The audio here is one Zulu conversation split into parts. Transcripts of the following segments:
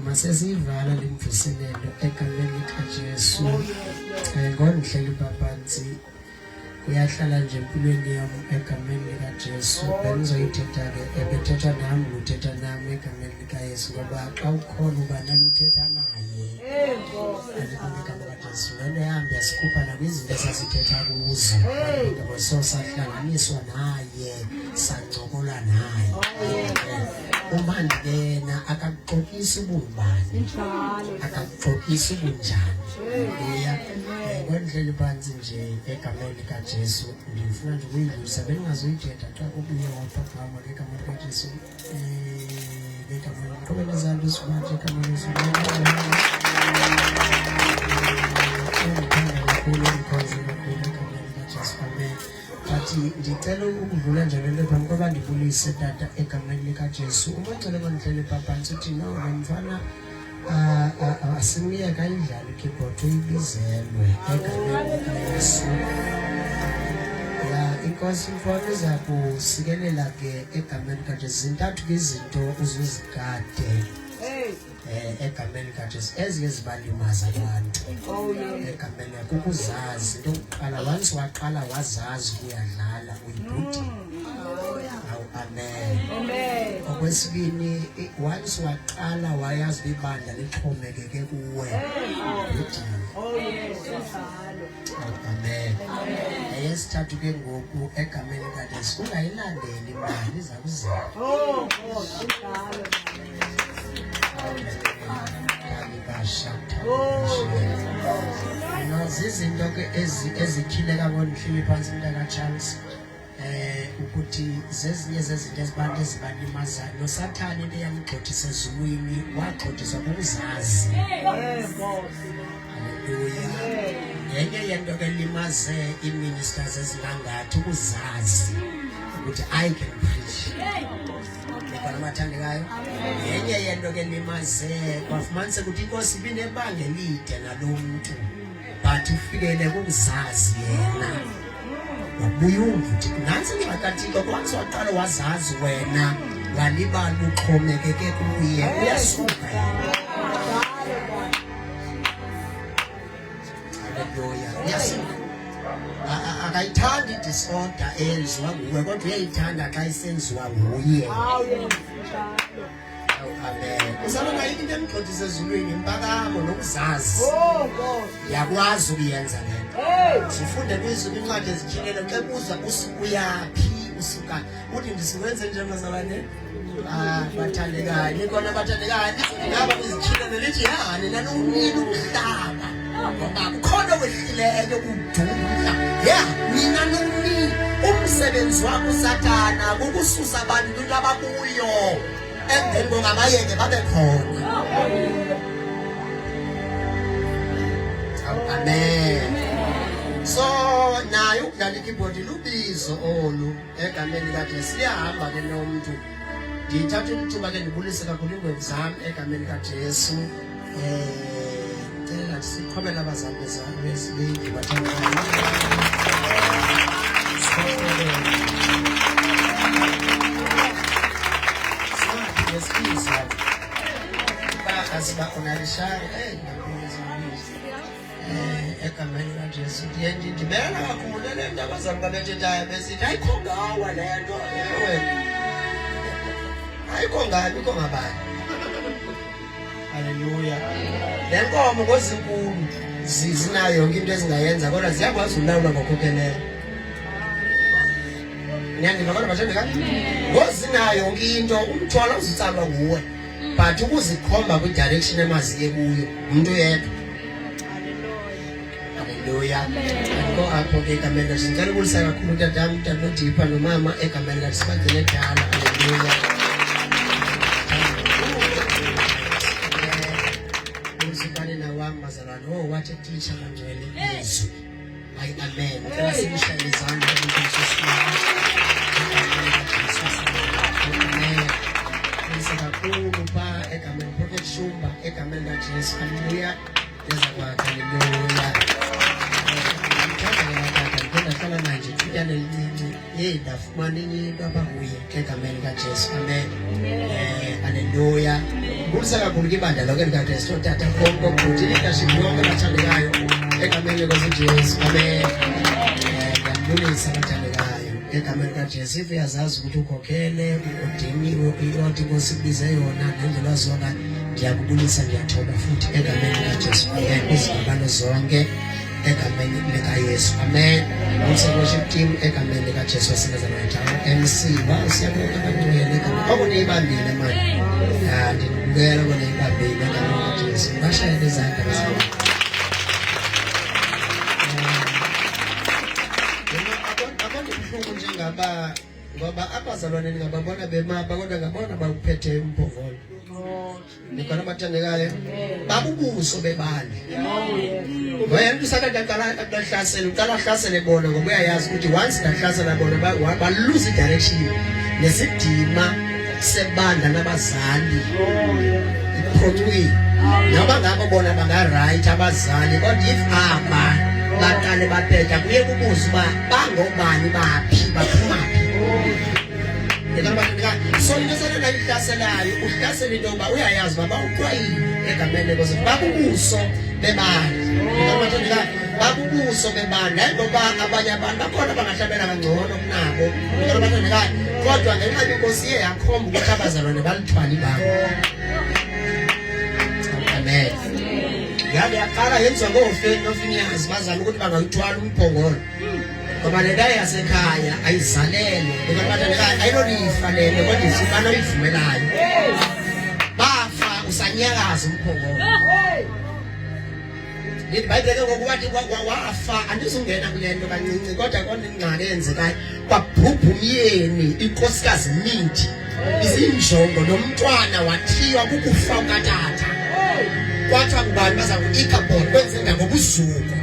Masesivala limvuselelo egameni likaJesu. Ngondlela babantsi uyahlala nje empilweni yami egameni likaJesu. Bengizoyithetha ke ebethetha nami uthetha nami egameni likaYesu ngoba xa ukhona uba naluthetha naye. Egameni likaJesu lento yambi yasikhupha nakwizinto esasithetha kuzo. Ngoba sosahlanganiswa naye sancokola naye. Umandi yena akakuxokisi ububani akakuxokisi ubunjani ngondlela phansi nje egameni likaJesu ndifuna nje ukuyidlulisa bengingazoyithetha xa kubuye waphaphama ngegameni likaJesu ngegameni qhubeka izandla sibathi egameni likaJesu amen. But ndicela ukudlula nje lento phambi koba ndibulise tata egameni likaJesu. Umacele kwandlele phansi uthi no mfana asimiyeka idlala ikeyboard uyibizelwe egameni likaYesu. Inkosi mfana iza kusikelela ke egameni likaJesu. Zintathu ke izinto uzuzigade egameni likaJesu eziye zibalimaza abantu egameni lakho ukuzazi into yokuqala once waqala wazazi uyadlala uyibhudi. Amen. Okwesibini once waqala wayazi ibandla lixhomekeke kuwe amen. Eyesithathu ke ngoku egameni likaJesu ungayilandeli imali iza kuzela. Zizinto ke ezikhile kabona mhlawumbe phansi mntana Charles ukuthi zezinye zezinto ezibantu ezibalimazayo noSathane into yamgxothisa ezulwini wagxothiswa ngokuzazi. Haleluya. Yenye yento ke limaze iministers ezingangathi ukuzazi ukuthi I can preach. Amathandekayo yenye yento ke limaze kwafumanise ukuthi inkosi ibinebanga elide nalo muntu but ufikele kuzazi yena wabuya ukuthi nansi ngxakathiko kwanza waqala wazazi wena walibala uxhomekeke kuye uyasuka yena. Haleluya. Uyasuka akayithandi disorder eyenziwa nguwe kodwa uyayithanda xa isenziwa nguye. Amen. Uzalona into emgxothisa ezulwini impakamo nokuzazi. Yakwazi ukuyenza lento. Sifunde kwizwi incwadi ezityhilelo xa buza usukuyaphi usuka uthi ndisiwenze nje mazalwane. Bathandekayo nikona bathandekayo ngaba kwizityhilelo lithi yani nanonile umhlaba ngoba kukhona wehlileyo udumla. Mina noni umsebenzi wakho Sathana kukususa abantu lababuyo emveni kongabayeke babe khona. Amen. So naye ukudlala ikeyboard lubizo olu egameni likaJesu liyahamba ke nomuntu. Ndithatha ithuba ke ndibulise kakhulu ingwevu zami egameni likaJesu. Cela sikhomela abazali bezami bezibindi bathandekayo. Asiba onalishaya egameni likaJesu ndibela kakhulu le nto abazali babethethayo besithi ayikho ngawa le nto ewe ayikho ngabi ikho ngabani. Haleluya. Le nkomo ngozinkulu zinayo yonke into ezingayenza kodwa ziyakwazi ulawula ngokhokelelo. Nyandiva kodwa bathandekayo ngozinayo yonke into umthwalo uzitsalwa nguwe but ukuzikhomba kwidirection emaziye kuyo umuntu yedwa. Haleluya. Andiko apho ke egameni likaJesu ngicela ukulisa kakhulu tatam uTata Dipha nomama egameni likaJesu bagcine edala. Haleluya. Shumba egameni likaJesu. Haleluya. Yeza kwakhe. Haleluya. Ndifuna manje thutyana elincinci. Hey, ndafumana enye into abakuye egameni likaJesu. Amen. Haleluya. Ngulisa kakhulu ke ibandla lonke likaKristu Tata konke ukuthi leadership yonke abathandekayo egameni likaJesu. Amen. Ndiyambulisa abathandekayo egameni likaJesu. If uyazazi ukuthi ukhokhele udiniwe uyoti ngosibize yona nendlela wazona, ndiyakubulisa ndiyathoba futhi egameni likaJesu. Amen. Izibalo zonke egameni likaYesu. Amen. Worship team egameni likaJesu waseNazareth wethu. MC siyabonga abangcwele okuneyibambile manje. Ndinibukela okuneyibambile egameni likaJesu. Bashayele izandla bazalwane. Abantu buhlungu njengaba ngoba abazalwane ngababona bemapa kodwa ngabona bawuphethe umphongolo. Nikona bathandekayo babubuso bebali. Wena usakade aqala uhlasele bona ngoba uyayazi ukuthi once bahlasela bona ba lose direction nesidima sebandla nabazali. Iphoncuyi naba ngabo bona banga right abazali kodwa if aba baqale baphetha kuye kubuza uba bangobani baphi baphumaphi. So into esana ihlaselayo uhlasela into yoba uyayazi uba bawuqwayile egameni likaZulu babubuso bebandla. Babubuso bebandla ngoba abanye abantu bakhona bangahlabela kangcono kunabo. Kodwa ngenxa yenkosi iye yakhomba ukuthi abazalwane balithwala ibanga. Amen. Yale yaqala yenziwa ngoFeni noFinehasi bazama ukuthi bangayithwala umphongolo. Ngoba le ndawo yasekhaya ayizalelwe ngoba ayilolifa lelo kodwa ifumana uyivumelayo. Bafa usanyakaza umphongolo. Ngibayibeke ngokuthi wafa andizungena kule nto kancinci kodwa konke ingxaki eyenzekayo kwabhubha umyeni inkosikazi Nithi izinjongo nomntwana wathiywa kukufa kukatata. Kwathiwa kubani baza ku-Ichabod kwenzeka ngobuzuku.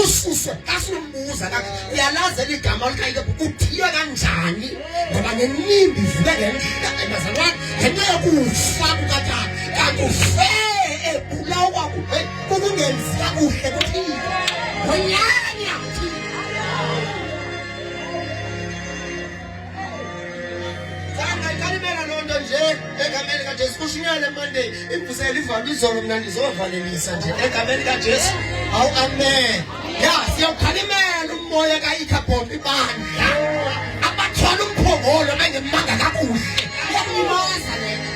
Ususwe asinombuza uyalazi igama likaIchabod uthiywa kanjani ngoba nenimbi ivuke ngemazalwane ngenxa yokufa kukatata. Kanti ufe ebulawa kwakhe kukungenzi kakuhle kuthini ngonyanya kuthini. Kalimela loo nto nje egameni likaJesu kushunyana Monday imvusela ivanga izolo mna ndizovalelisa nje egameni likaJesu. Awu amen. Ya siyawukhalimela umoya kaIchabod ibandla abathwala umphongolo bengemanga kakuhle yakulimaza lena.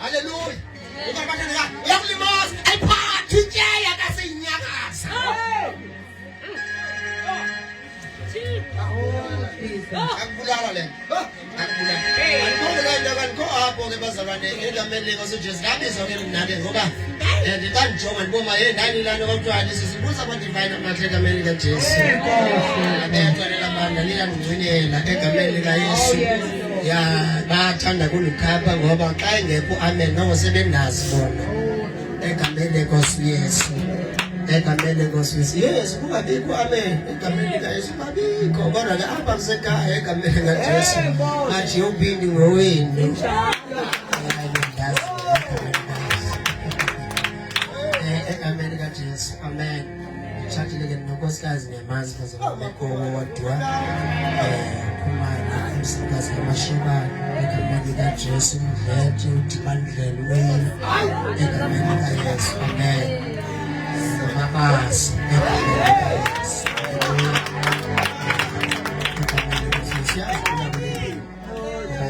Haleluya. Ukabathandeka yakulimaza ayiphathi ityeya kaseyinyakaza. Akubulala le. Akubulala. Akubulala nto kanti apho ke bazalwane egameni likaJesu ngabizwa ke mnake ngoba ndikandijonga ndiboma ndani lana kwakuthiwa sizibuza abadivine amahle egameni likaJesu. Abethwalela abantu liyangcwinela egameni likaYesu. Ya bathanda kulikhapha ngoba xa engekho amen noko sebendazi bona egameni lenkosi Yesu. Egameni lenkosi Yesu kungabikho amen egameni likaYesu babikho kodwa ke apha kusekhaya egameni likaJesu athi yobini ngowenu. Egameni likaJesu amen. Ngitshatile ke nonkosikazi ngiyamazi bazabekho wodwa kumana umsikazi kaMashibane egameni likaJesu Mdletshe uDibandlela wena egameni likaYesu amen. Mabasi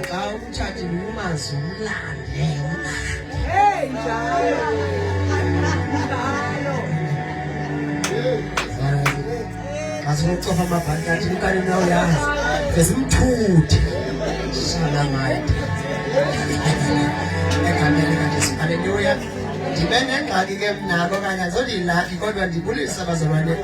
xa umtshati umazi umlande asimucofa amabhanti ukani nawo yazi besimthuthe salamade egameni likaJesu. Haleluya. Ndibe nengxaki ke mnako okanye azolilaphi kodwa ndibulisa bazalwane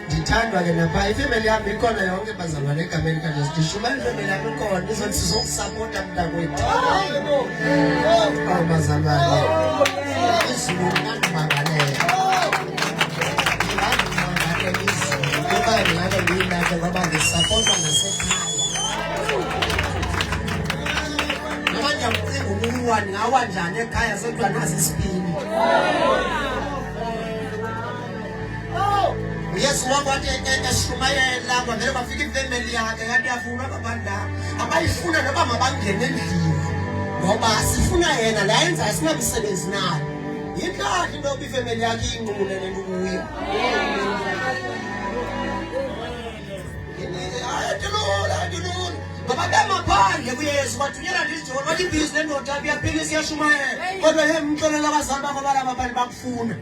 ndithandwa ke napha ifemeli yam ikhona yonke bazalwane egameni likaJesu. Ndishumela ifemeli yam ikhona izothi sizokusapota mntakwethu. Bazalwane izulu mnandimangalela ndingawa njani ekhaya sodwa nasi isibini. Yesu wakwathi eshumayela kwavele kwafika ifamily yakhe kanti yafuna abantu la abayifuna noba mabangene endlini ngoba sifuna yena la yenza asinamsebenzi nayo. Yinkahle into yokuba ifamily yakhe inqumulele ukuya. Ayatulula ngoba bemaphandle kuyesu bathunyela nje iJohn bathi ibhizi nendoda iyaphilisa iyashumayela kodwa yena umxolela abazali bakho balaba abantu bakufuna.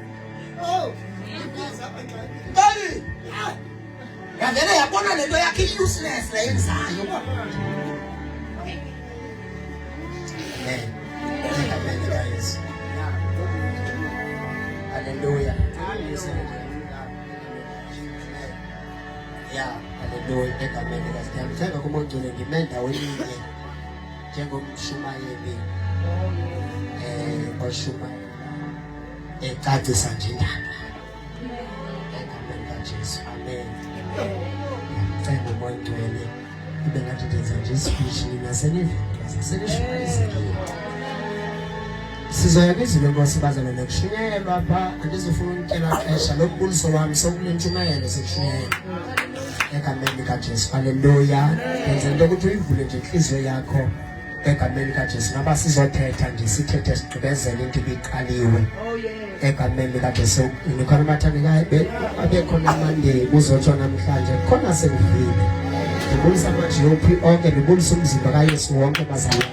Kali yavele yabona lento yakhe useless la yenzayo. Hallelujah. Yeah, hallelujah. Egameni likaSiyami. Ngithanda kumongcwele ngime ndaweninye njengomshumayeli oshumayela ecacisa nje indaba. Egameni likaJesu. Amen. Ngicela umongcwele ibe ngathi ndenza nje ispeech nina senishumayisile. Sizoya kwizilo Nkosi bazana nekushunyelwa apha andizofuna ukutshela xesha lokubuliso wami sokulentshumayelo sekushunyelwa. Egameni likaJesu. Hallelujah. Yenza into ukuthi uyivule nje inhliziyo yakho egameni likaJesu. Ngaba sizothetha nje sithethe sigqibezele into ibiqaliwe. Egameni likaJesu. Nikhona abathandekayo abekhona Monday uzotsho namhlanje khona sekuvile. Ngibulisa amaJOP onke ngibulisa umzimba kaYesu wonke bazalwane.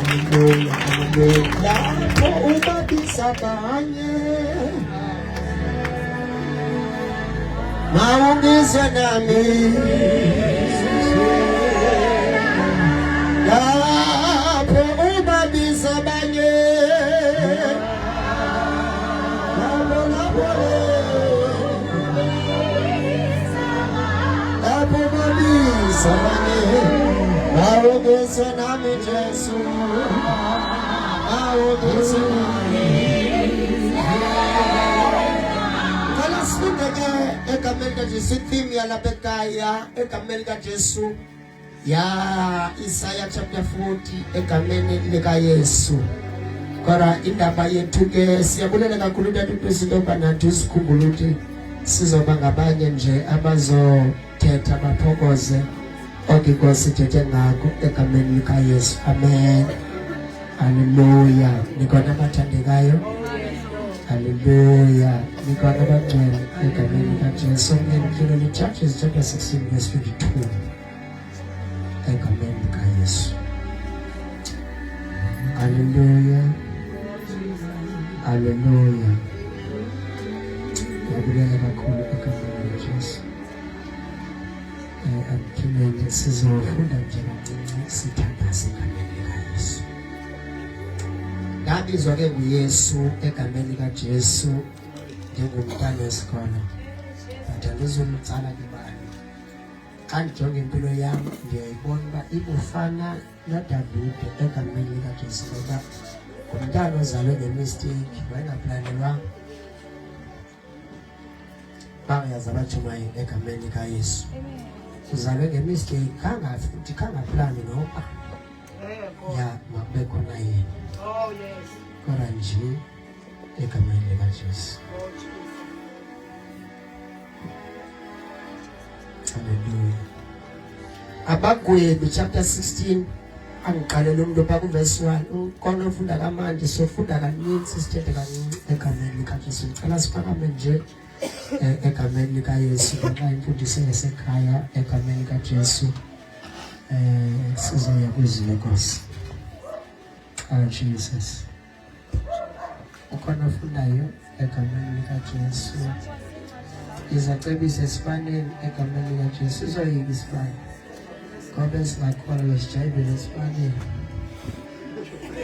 Hallelujah. Hallelujah. Lapho ubabisa banye maungizwe nami lapho ubabisa banye lapho ubabisa banye maungizwe nami Jesu maungizwe nami. Egameni likaJesu theme yalapha ekhaya egameni likaJesu ya Isaiah chapter 40 egameni likaYesu. Kodwa indaba yethu ke siyabulela kakhulu ukuthi izinto banathi usikhumbula ukuthi sizoba ngabanye nje abazothetha baphokoze okikosi sithethe ngako egameni likaYesu. Amen. Hallelujah. Nikhona abathandekayo. Hallelujah. Nikhona abangcwele egameni likaJesu. Ngiyakholwa Churches chapter 16 verse 22. Egameni likaYesu. Hallelujah. Hallelujah. Ngiyabuleka kakhulu egameni likaJesu. Akuphinde sizofunda nje kancinci sithandaze egameni likaYesu. Ngabizwa ke nguYesu egameni likaJesu njengomntana wesikolo. But andizumtsala libali. Xa ndijonga impilo yami ndiyayibona uba ibufana noDavide egameni likaJesu ngoba ngumntana ozalwe ngemisteyikhi wayengaplanelwanga. Bayazi abatshumayeli egameni likaYesu. Uzalwe ngemisteyikhi futhi kangaplani noba ya makube khona yena. Kodwa nje egameni likaJesu. Hallelujah. Abagwebi chapter 16 angiqalela umuntu pha kuverse 1 ukona ufunda kamanje sofunda kaninzi sithethe kancinci egameni likaJesu. Ngicela siphakame nje egameni likaYesu ngoba imfundiso yasekhaya egameni likaJesu sizoya kwizilo Nkosi. Jesus. Ukhona ofundayo egameni likaJesu. Izacebisa esifaneni egameni likaJesu. Izoyika isifane ngoba singakholwa sijayivele esifaneni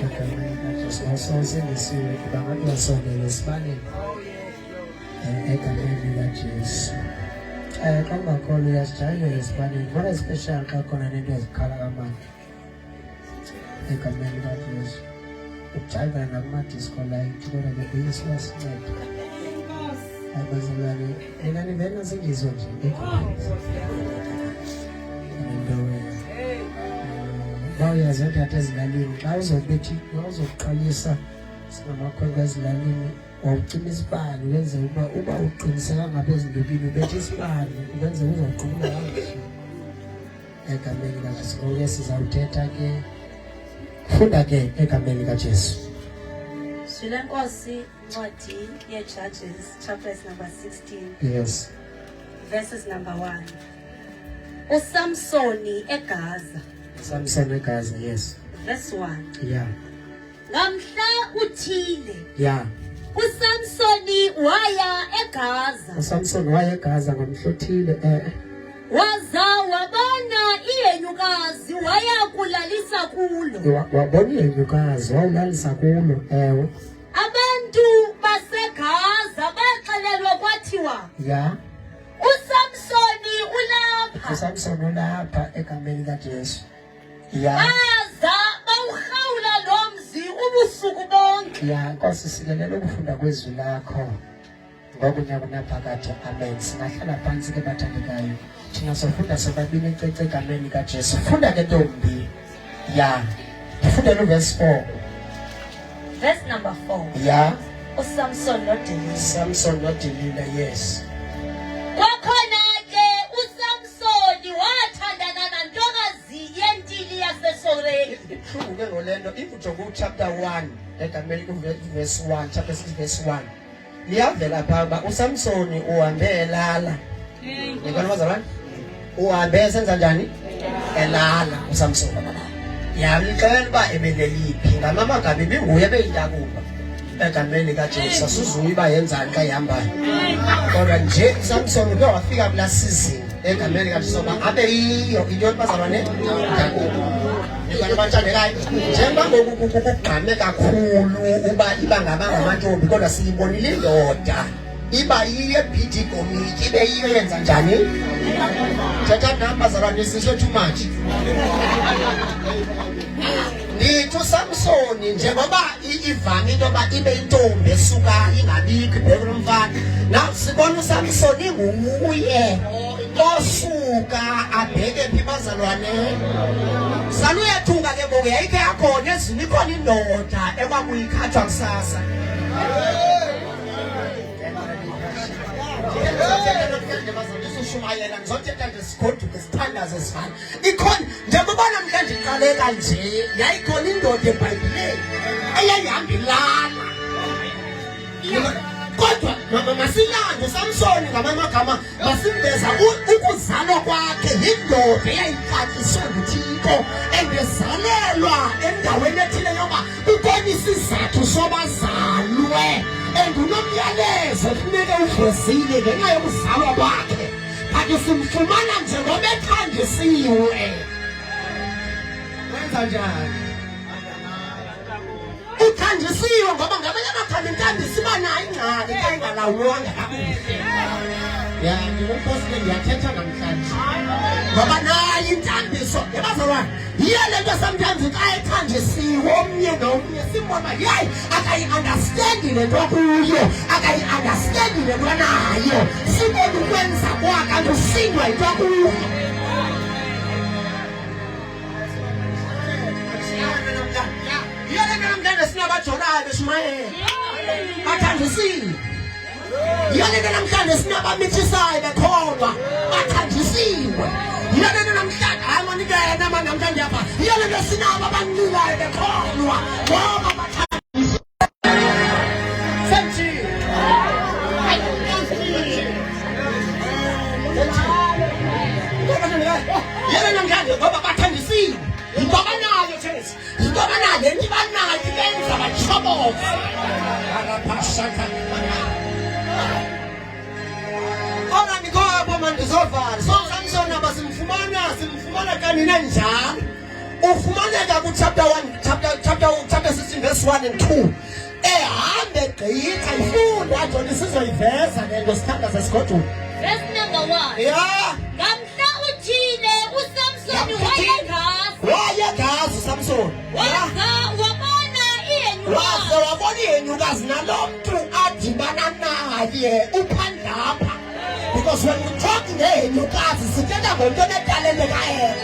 egameni likaJesu. Awusawusengisiwe kuba ngabe wasondela esifaneni egameni likaJesu. Kangakholwa uyasijayivela esifaneni kodwa special xa khona nento ezikhala kamandi egameni likaJesu. Ukujayivela nakumadisco light kodwa ke uYesu uyasinceda. Abazalwane mina nivele singizwe nje egameni. bawuyazi othatha ezilalini xa uzobethi uzoqalisa singamakhwenkwe ezilalini wawucima isibani ukwenzela uba uqiniseka ngabe ezindobini ubethe isibani ukwenzela uzoqhubula kakuhle egameni kaJesu. Ngoku sizawuthetha ke funda ke egameni kaJesu. Sule Nkosi ncwadi ye-Judges chapter number 16. Yes. Verses number 1. uSamsoni eGaza. Samson eGaza, yes. Verse 1. Yeah. Ngamhla uthile. Yeah. uSamsoni waya eGaza. uSamson waya eGaza ngamhla uthile waza wabona iyenyukazi waya kulalisa kulo. Wabona iyenyukazi wawulalisa kulo, ewe. Abantu baseGaza baxelelwa kwathiwa. Yeah. uSamsoni ulapha. uSamson ulapha egameni kaJesu. Yeah. Baza bawurhawula lo mzi ubusuku bonke. Yeah, Nkosi silelela ukufunda kwezwi lakho. Ngokunyaka naphakade. Amen. Singahlala phansi ke bathandekayo. Thina sofunda sobabili ecece egameni kaJesu. Funda ke ntombi. Yeah. Funda no verse 4. Verse number 4. Yeah. uSamson noDelila. Samson noDelila, yes. Kwakhona ke uSamsoni wathandana nantokazi yentili yaseSoreki. Ke ngolento if ujonga chapter 1 egameni verse 1 chapter 6 verse 1. Liyavela pha uSamsoni uhambe elala. Ngikona bazalwane? Uhambe senza njani? Elala uSamsoni. Yamxela uba ebeleliphi ngamama gabi binguye beyintakuba. Egameni kaJesu asuzuyiba yenzani xa ihambayo. Kodwa nje uSamsoni uke wafika kula season egameni kaJesu ba abe yiyo into bazalwane ntakuba. Ngikona bathandekayo. Njengoba ngokugqame kakhulu uba iba ngabangamantombi kodwa siyibonile indoda. Iba yiye BD komiti ibe yiyo yenza njani? Thetha nami bazalwane sisho too much. Nithu Samsoni njengoba ivame into yoba ibe intombi esuka ingabikho ibhekela umfana. Naw sibona uSamsoni inguye osuka abheke phi bazalwane. Saluyethunga ke ngoku yayikho yakhona ezini ikhona indoda ekwakuyikhathwa kusasa. Ikhona njengoba namhlanje iqaleka nje yayikhona indoda eBhayibhelini eyayihamba ilala. Kodwa masilande uSamsoni ngamagama masimveza ukuzalwa kwakhe yindoda eyayixatyiswe nguThixo engezalelwa endaweni ethile yoba ubona isizathu sobazalwe engunomyalezo kufuneke uvezile ngenxa yokuzalwa kwakhe. Kanti simfumana njengoba ethandisiwe. Wenza njani? Uthandisiwe ngoba ngamanye amakhaya intandisi iba nayo ingxaki xa ingalawulwanga kakuhle. Ya, ngiyomphosile ndiyathetha namhlanje. Ngoba nayo intambiso yabazalwane. Yiyo le nto sometimes xa ethandisiwe omnye nomnye simbona yayi akayi-understandi le nto kuyo, akayi-understandi le nto nayo. Sibona ukwenza kwakhe kanti usindwa yinto kuyo. Yiyo le nto namhlanje sinabajonayo beshumayela. Bathandisiwe. Yiyo le nto namhlanje sinabamithisayo bekholwa. Bathandisiwe. Yiyo le nto namhlanje hayi manikena namhlanje apha. Yiyo le nto sinabo abanculayo bekholwa ngoba bathandisiwe. Senthi. Yiyo le nto namhlanje ngoba bathandisiwe. Yinto abanayo thesi. Yinto abanayo le nto ibanayo ibenza batshoboze. Alaphashaka. Ora nikopo mandizovana. So Samson simfumana kanina njalo. Ufumaneka ku chapter 1 chapter 16 verse 1 and 2. Ehambe gqitha ifunda John sizoyiveza le nto sithanda sesigodwa. Verse number 1. Yeah. Ngamhla uthile uSamsoni wayeGaza. WayeGaza Samson. Waza wabona iyenyukazi. Wabona iyenyukazi nalo mntu adibana naye uphandlapha. Because when we talk ngeyenyukazi sithetha ngento netalente kaYena.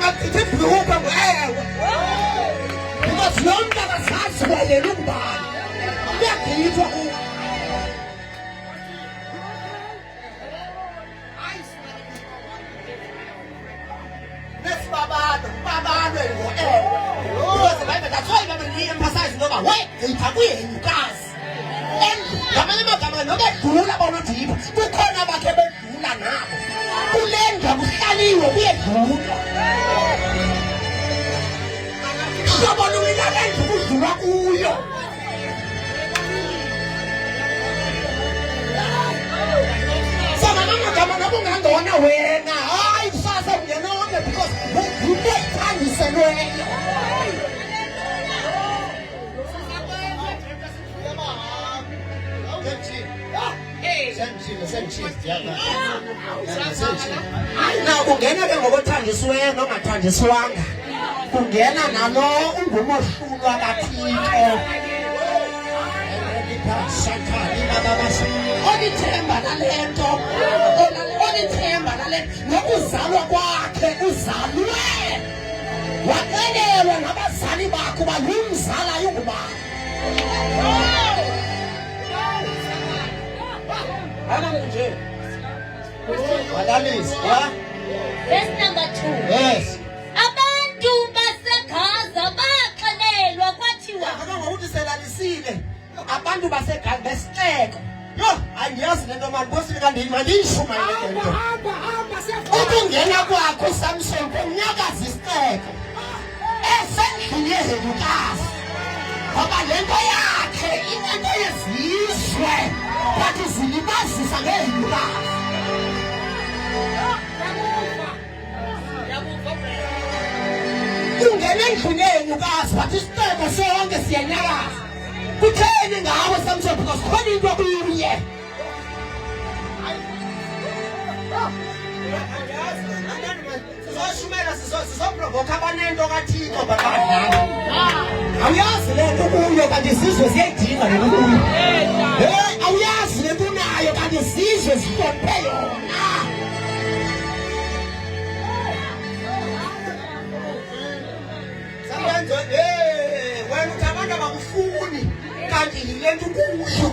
makachithe ibhluka ewe. Because yonke akazazi wayena ungubani. Uyagithwa ku. Nesibabalo, babalo ngo ewe. Because the Bible that's why we emphasize noma we ngiyithakuyenyukazi. Ngamanye amagama nokudlula bona uDipha kukhona abakhe bedlula nabo kulendwa kuhlaliwe kuyedlula sabona wena lendwa kudlula kuyo sabona amagama nokungangona wena hayi kusasa ungenona because umuntu ethandiselweyo. Now kungena ke ngokuthandisiweyo nongathandiswanga kungena nalo ungumohlulwa kaThixo olithemba nalento olithemba nalento nokuzalwa kwakhe uzalwe waxelelwa ngabazali bakho balumzala yungubani. Verse number 2. Yes. Abantu baseGaza baxelelwa kwathiwa. Ngokuthi selalisile abantu baseGaza besixeko. Yo, angiyazi lento manje bosini kanti mandiyishuma lento. Ukungena kwakho Samson kunyakaza isixeko. Esendlini yezelukazi. Ngoba lento yakhe into yezizwe. Bathi zilibazisa ngezilukazi. Ungena endlini yenyukazi bathi isixeko sonke siyanyakaza. Kutheni ngawe Samson because khona into kuye. Sizoshumayela sizoprovoke abanento kaThixo bakadlala. Awuyazi lento kuyo kanti isizwe siyayidinga lento kuyo. Awuyazi lento unayo kanti isizwe sihloniphe yona. Sabenzo wena uthi abantu abakufuni kanti yilento kuyo.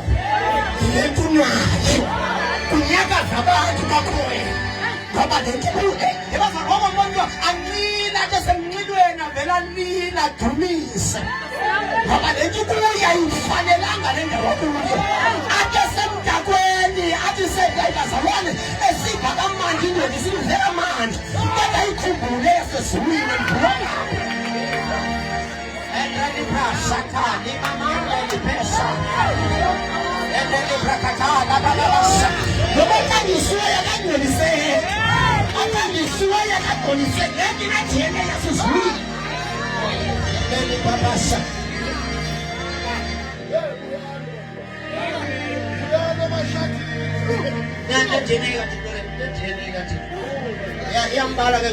Yilento unayo. Kunyakaza abantu bakhona. Ngoba lento kuyo ebazalwa ngomuntu anqina nje semnqilweni avela nina dumise. Ngoba lento kuyo ayifanelanga le ndawo kuyo. Ake semdakweni athi sebazalwane esipha kamanje indlela isivela manje. Kodwa ikhumbule yasezulwini ndibona. Endeni prasakani mama elipesa. Endeni prakatala babasa. Nobutandisiwe yakangcoliseke. Atandisiwe yakangcoliseke. Leti nathiyene yasezulwini. Endeni babasa. Yambala ke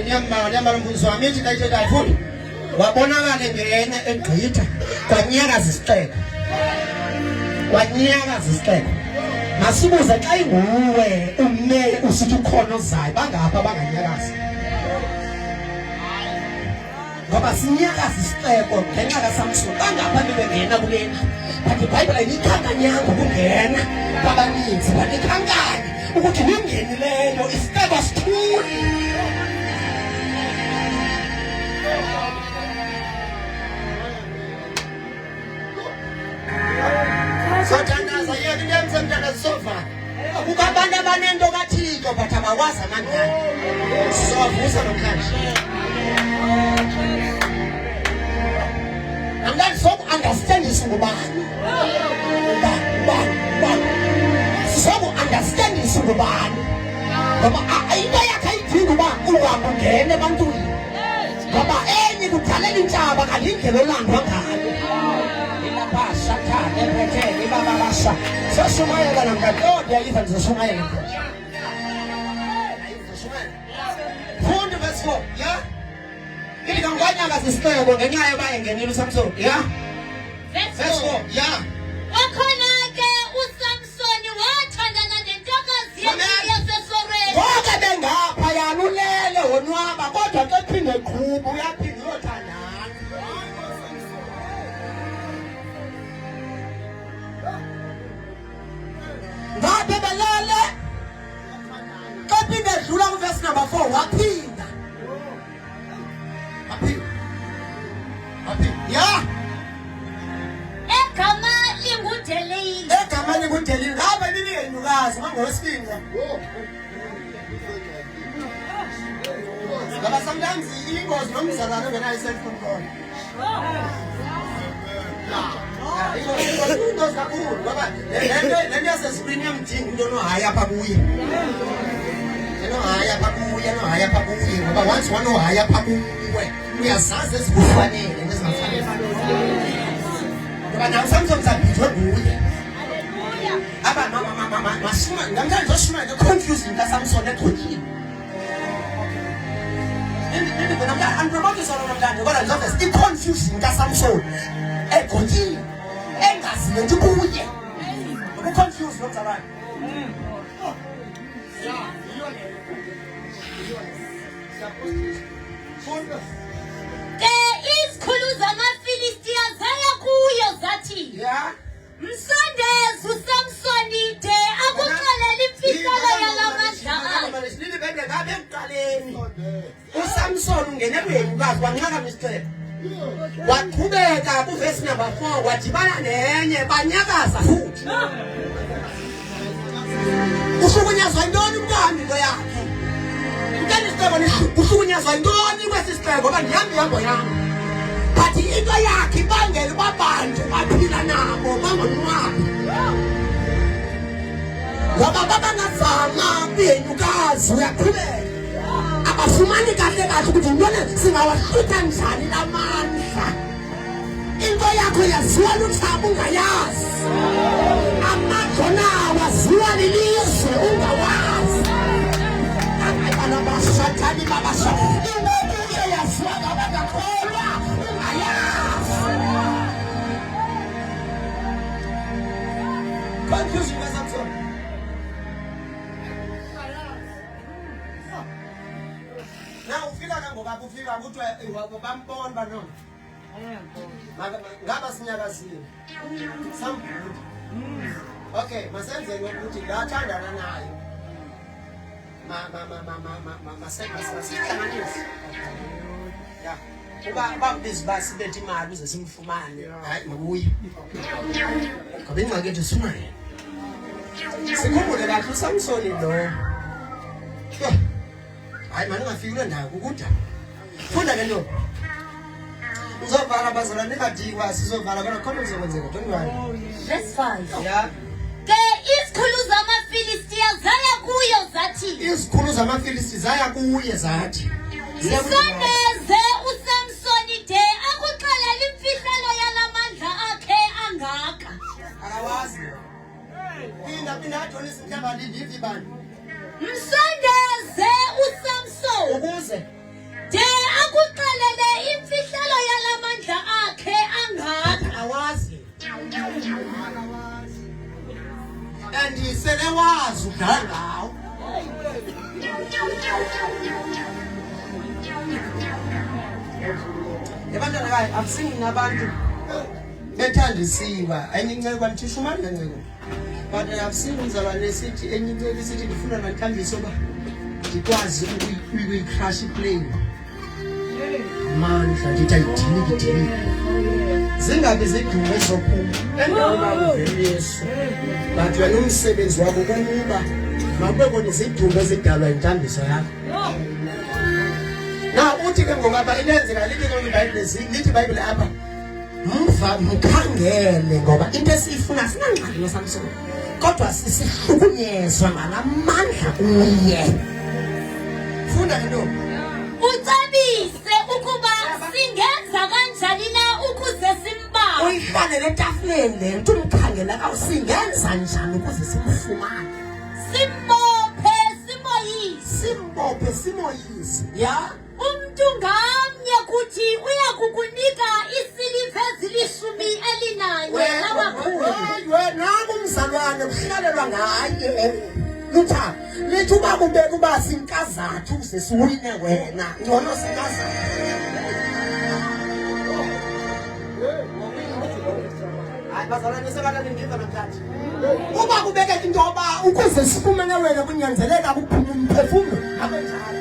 yambala mfundisi wami ethi kayithetha ayifuni wabonakala ngene egqitha kwanyakaza isixeko masibuze xa inguwe ume usithi ukhona ozayo bangapha banganyakazi ngoba sinyakaza isixeko ngenxa kaSamson bangapha bebengena kulena but iBhayibhile ayikhankanyanga ukungena kwabaninzi banikhankanye ukuthi ningenileyo isixeko sithuli. Sathandaza yena ngemse mntana sofa akukho abantu abanento kaThixo but abakwazi amandla sizovusa namhlanje. Angani sok understanding ngubani sok understanding ngubani ngoba into yakhe ayidingi uba uhambe ungene ebantwini ngoba enye kudlalela intshaba kalindlela olandwa ngayo. Babasha sashumayela namkati yayiva nizoshumayela fundi verse 4 ya ili kangwanyaka sisixeko ngenxa yoba engenile uSamson ya verse 4 ya wakhona ke uSamsoni wathandana nentokazi yaseSoreni konke bengapha yanulele wona kodwa ke phinde qhuba uyaphinda uyothandana. Ngabe belele kaphinde dlula ku verse number 4 waphinda. Yeah. Egama lingudelile. Egama lingudelile. Ngabe liliyenyukazi mangosini. Ngoba sometimes ingozi nomzalwane ongena i-cellphone call. Ingozi kakhulu ngoba le nto yasescreen yamdinga into onohayi apha kuye. Enohayi apha kuye, enohayi apha kuye ngoba once wanohayi apha kuwe uyazazi ezikufanele nezingafanele. Ngoba nawe Samson zabhithwe nguye. Aba mashuma ngamhlanje oshuma confusing kaSamson egqokile. I'm promoting something kodwa ngizobe i-confusion kaSamson egqokile engaziyo nje kuye. Uku-confuse nomzabani. Ke izikhulu zamaFilistiya zaya kuyo zathi, Yeah. Msondezi uSamsoni de akuxelela imfihlelo yalamandla akhe. Leli bebe ngabe ekuqaleni uSamson ungene kwenyukazi wanqaka misicebo. Waqhubeka kuverse number 4 wadibana nenye banyakaza futhi. Ushukunyazwa intoni umntwana into yakhe? Utani isicebo ushukunyazwa intoni kwesisicebo ngoba ndihambo yami. But into yakhe ibangela babantu baphila nabo bangonwabi. Ngoba babangazama kwenyukazi uyaqhubeka. Abafumani kahle kahle ukuthi intone singawahlutha njani lamandla. Into yakho yaziwa luthabo ungayazi. Amajona waziwa lilizwe ungawazi. Abantwana bashathani babasha. Into yaziwa ngabangakholwa ungayazi. Confusion kaSamson. Now ufika kangoba kufika ukuthi bambona banona. Ngaba sinyakazile. Sambuthi. Okay, masenze ukuthi ngathandana naye. Masihlanganise. Yeah. Uba bizibasi bethi imali uze simfumane. Hayi mabuye. Ngoba ingxaki yethu sifuna yena. Sikhumbule kahle uSamson lo. Hayi manje ngafika kule ndawo ukuda. Funda ke nto. Uzovala bazalwane kadikwa sizovala kodwa khona kuzokwenzeka don't worry. Verse 5. Yeah. Ke izikhulu zamaFilistiya zaya kuyo zathi, Izikhulu zamaFilisti zaya kuye zathi. Msondeze uSamsoni de akuxelela imfihlelo yalamandla akhe angaka. Akawazi. Pinda athole isinhlamba livivi bani. Msondeze uSamsoni Ukuze de akuxelele imfihlelo yalamandla akhe angaka. awazi. And sele wazi udlala ngawo. Ebantwana bayi akusingi nabantu bethandisiwa ayininceke kwanthisha umali kanceke. But akusingi umzalwane esithi enyinceke isithi ngifuna nanthambisa oba ngikwazi ukuyicrash iplane. Mandla ndithi ayidiliki. Zingabe zidume ezophuma endaweni uveli Yesu. But wena umsebenzi wakho kuba makubekho nezidume ezidalwa intambiso yakho. Na uthi ke ngoba inenzeka lithi kwiBhayibheli lithi iBhayibheli apha mkhangele ngoba into esifuna sinangqali noSamson kodwa sisihlukunyezwa ngalamandla kuye. Funda into Ucebise ukuba singenza kanjani na ukuze simbawe. uyihlale letafuleni lento umkhangela kawusingenza njani ukuze simfumane. Simbophe simoyisi. Yeah. Umuntu ngamnye kuthi uyakukunika isiliva ezilishumi elinanye labakhulu. Wena umzalwane uhlalelwa ngaye. Lutha lithi Ndithi uba kubeka uba sinkazathu sesiwine wena ngcono sinkazathu. Hayi bazalwane sekade ngiva namhlanje. Uba kubeka into yoba ukuze sifumane wena kunyanzeleka kuphume umphefumlo abenjalo.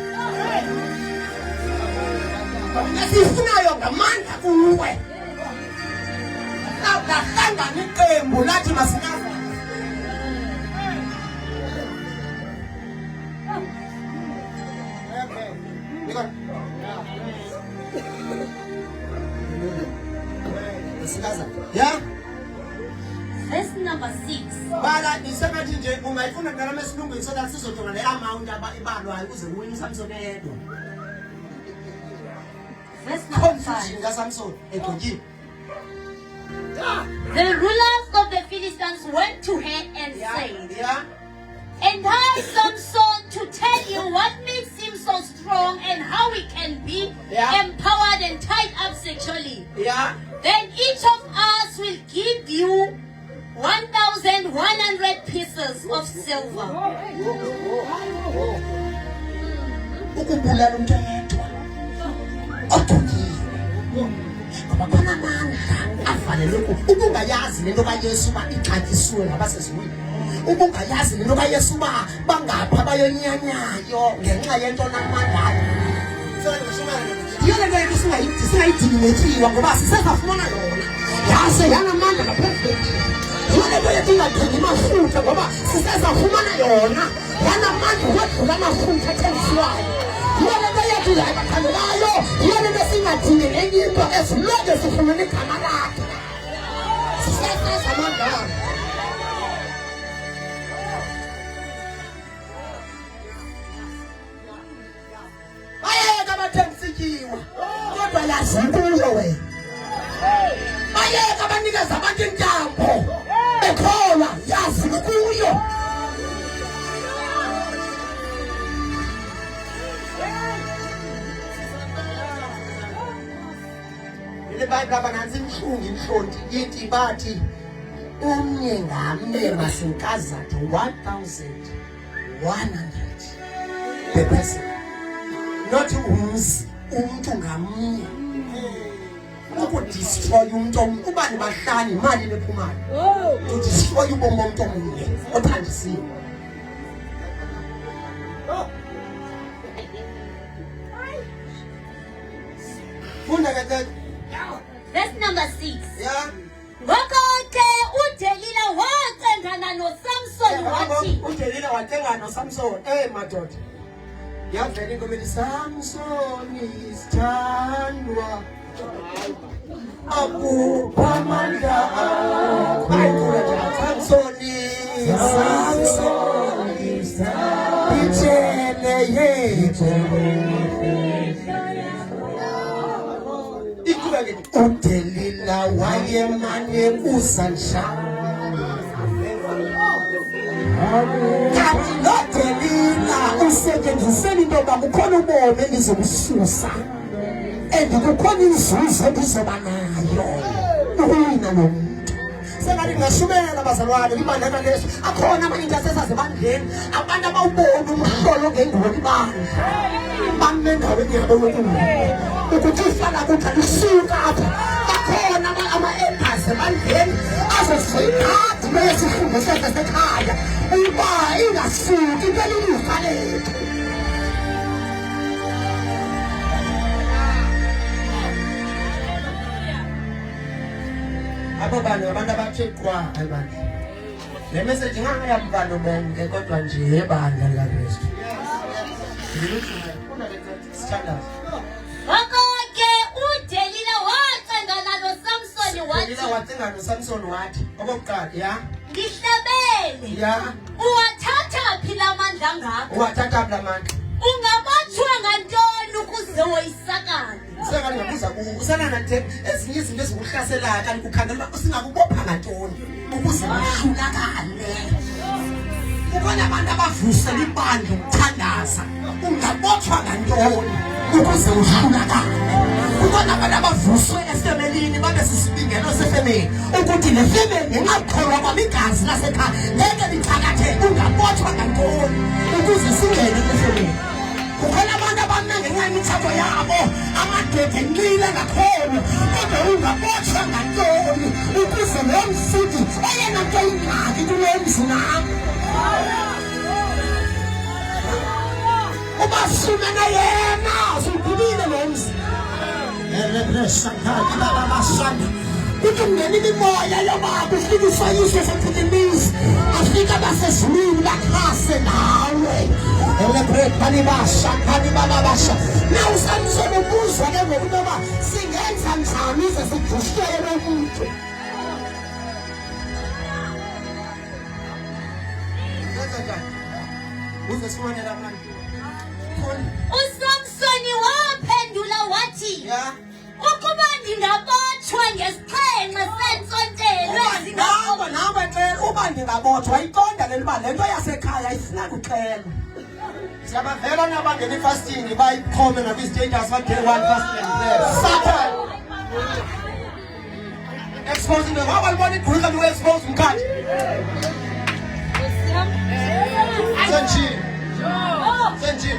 Esifunayo ngamandla kuwe. Nahlangana iqembu lathi masikaza. Yeah. Verse number 6. Bala nisengathi nje ungayifuna ngala esilungwini so that sizodonga le amount ibalwayo ukuze uwine uSamson yedwa. Verse number 5. ngaSamson egqokiwe. The rulers of the Philistines went to her and said, Yeah. "Entice Samson to tell you what makes him so strong and how he can be empowered and tied up sexually. Yeah. Then each of us will give you 1,100 pieces of silver." Ukubulala umuntu yedwa. Ogqokiwe. Ngoba khona amandla afanele ubungayazi lento kaYesu ba ixatyisiwe ngabasezulwini. Ubungayazi lento kaYesu ba bangapha bayonyanyayo ngenxa yento namandla. Yona le singayidingethiwa ngoba sisezafumana yona. Yase yanamandla ngaphezulu. Yona le tingadingi amafutha ngoba sisezafumana yona. Yanamandla wedlula amafutha athengiswayo. Yona le yethu yayibathandelayo. Yona le singadingi enye into esilonke sifumene igama lakhe. Sisezamandla. Bayeka abathengisikiwe kodwa yazi kuyo wena. Bayeka abanikeza abantu intambo bekholwa yazi kuyo. Le Bible abanansi inhlungu inhlonti yithi bathi umnye ngamnye masinkazathu 1,100 per person. Not umzi umuntu ngamnye. Ukudestroy umuntu ubani bahlani imali lephumayo. To destroy ubomi bomuntu omunye othandisiwe. Funda kahle. Verse number 6. Yeah. Ngakho ke uDelila wacengana noSamson wathi, uDelila wathenga noSamson madoda. Yavela inkomeli Samson isithandwa akuphamandla akho. Ayikula nje Samson itshele yethu. uDelila wayemane kusanshana. Kanti noDelila usetshenzisela into yoba kukhona ubomi elizobususa and kukhona inzuzo elizoba nayo ukuwina lo muntu. Sengathi ngingashumela abazalwane libandla leso. Akhona amanye into asesazibandleni abantu abawubona umhlolo ngengubo libandla bamendaweni yabo yokuwina ukuthi uhlala kuthi lisuka apha. Bakhona ama-elders ebandleni azosiyikhathi beyesifungo sethu sekhaya uba ingasuki impela ilifa lethu. Abo bantu abantu abathe qwa ebandla. Le message ngayambalo bonke kodwa nje ebandla likaKristu. ngakho ke uDelila wacengana noSamson wathi, Wacenga noSamson wathi okokuqala "Ngihlabele, uwathatha phi la mandla ngakho? Uwathatha phi la mandla? Ungabotshwa ngantoni ukuze woyisakale?" Seka ngiyabuza usana nje ezinye izinto ezikuhlaselayo kanti kukhangela uba singakubopha ngantoni ukuze uhlulakale. Ubona abantu abavusela ibandla ukuthandaza ungabotshwa ngantoni? ukuze uhlulakale. Kukhona abantu abavuswe efemelini babe sisibingelo sefemeli ukuthi le femeli ngengakholwa kwami igazi lasekhaya ngeke lichakatheke ungabotshwa ngantoni ukuze singene efemeli. Kukhona abantu abaningi ngenxa yemithetho yabo amadoda enqile ngakhona kodwa ungabotshwa ngantoni ukuze lo mfundisi oyena nto ingxaki kule mzi nami ubasumena yena usugubile lo mzi. Kuthi ungena imimoya yobaba ufike usayiswe sephuthimizi afika basezulwini bakhase nawe. Na usamsona ubuzwa ke ngokuthi oba singenza njani ize sijushele lo muntu. Uzesifonela abantu. uSamsoni waphendula wathi ukuba ndingabotshwa ngesixhenxe sentsontelo Namba xela uba ndingabotshwa iqonda leliba le nto yasekhaya ifuna kuxela. Siyabavela nabangena ifasting bayikhome nakwi-status ba day 1 fasting and prayer. Satan. Exposing the whole body igqulika to expose umkhathi. Senji.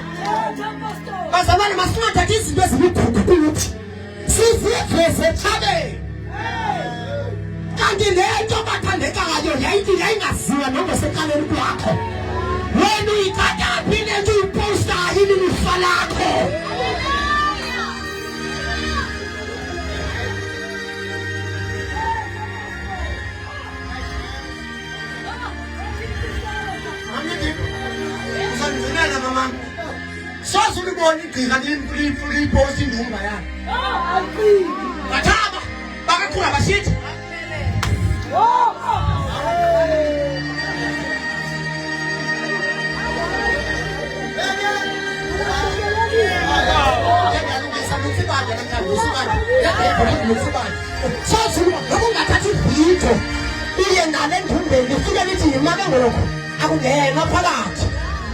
Bazalwane masingathathi izinto ezimigugu siziveze eThabeni. Kanti le nto bathandekayo yayingaziwa nangosekaleni kwakho. Wena uyikadaphi le nto uyipostayo ilifa lakho. Mama, soze ulibone igqika liyiposta indumba yakhe. Bathaba bakakhula basithi ungathathi ividiyo iye nale ndumbeni ufike lithi yimake ngoku akungena phakathi.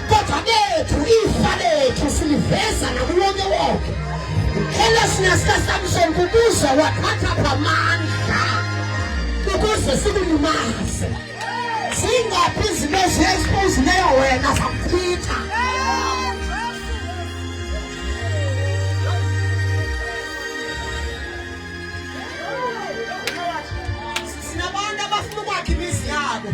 Kodwa bethu ifa lethu siliveza nakulonke wonke. Carelessness kaSamson kubuza wathatha phamandla ukuze sikulimaze. Singaphi izinto eziexposeneyo wena zamchitha. Sinabantu abafuna ukwakha imizi yabo.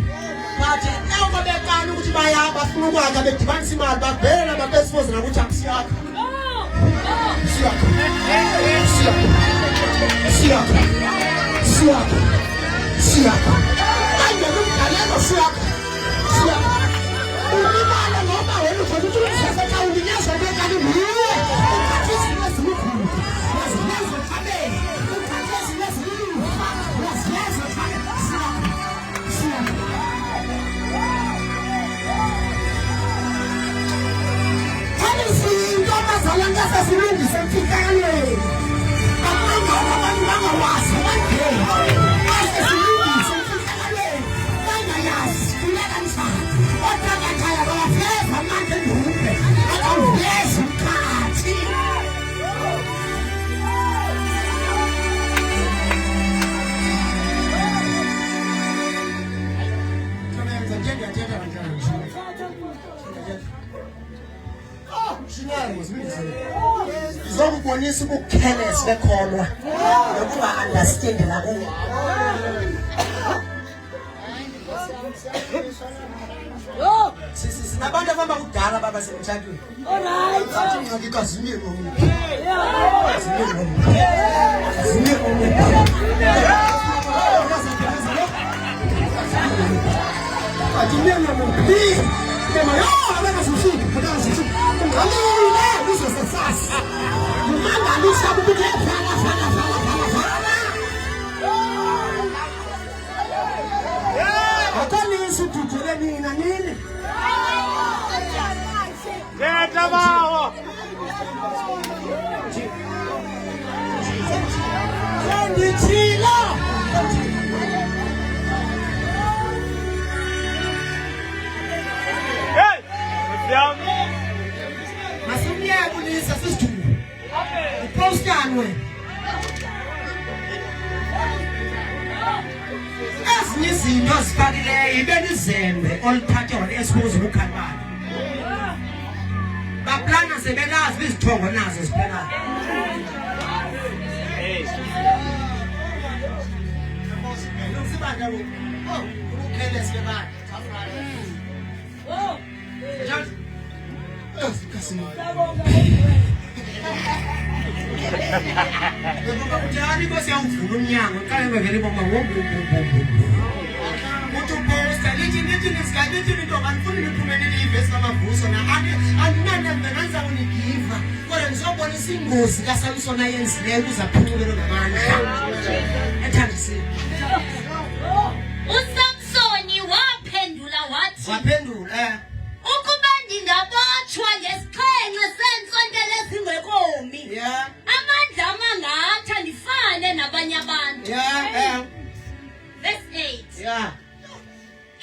But now babekani ukuthi bayaba bafuna ukwakha bedibanisa imali babhela babesifoze nakuthi akusiyakha. Siyakha. Ayeke umgalelo siyakha. Ulibala ngoba wena uzothi usesetha ulinyazwa bekani nguwe. Ukhathi izinto ezimkhulu. Waziyazi eThabeni. Ukhathi izinto ezimkhulu. Waziyazi eThabeni. Siyakha. Kani izinto abazalanga sesilungise emfihlakalo. Amanga abantu bangawazi abangena. Asesilungise emfihlakalo. Bangayazi kuleka njani. Othakathaya bafeza amandla endumbe. Akawuvezi umkhathi. Izokubonisa ukucareless bekholwa nokuba understand lakubo. Sinabantu abamba kudala baba semthathweni. Athi ngxaki kazimile ngomuntu. Kazimile ngomuntu. Kazimile ngomuntu. Tema yo abeka sifiki phela sithi ngalile uzosesasa. Umangalisa ukuthi ephala phala. Akalisi tuthele mina nini? Leta bawo. Ndithila. Hey! Masumya kulisa sisithu. ezinye izinto zifakileyo ibe lizembe olithathe esibuza ukukhalibala baplana sebelazi izithongo nazo ziphela Njani kwesiyawuvula umnyango qale ngevele bomba uthi uposta lithi into kanifuni niphumelele ivesi lamavuso andinandenza unigiva kodwa ndizobonisa ingozi kaSamson ayenzileyo ukuze aphuncukele ngamandla ethandisile uSamsoni waphendula wathi ukuba ndingabotshwa ngesixhenxe seentsondelo ezingekhomi amandla amangatha ndifane nabanye abantu. Verse 8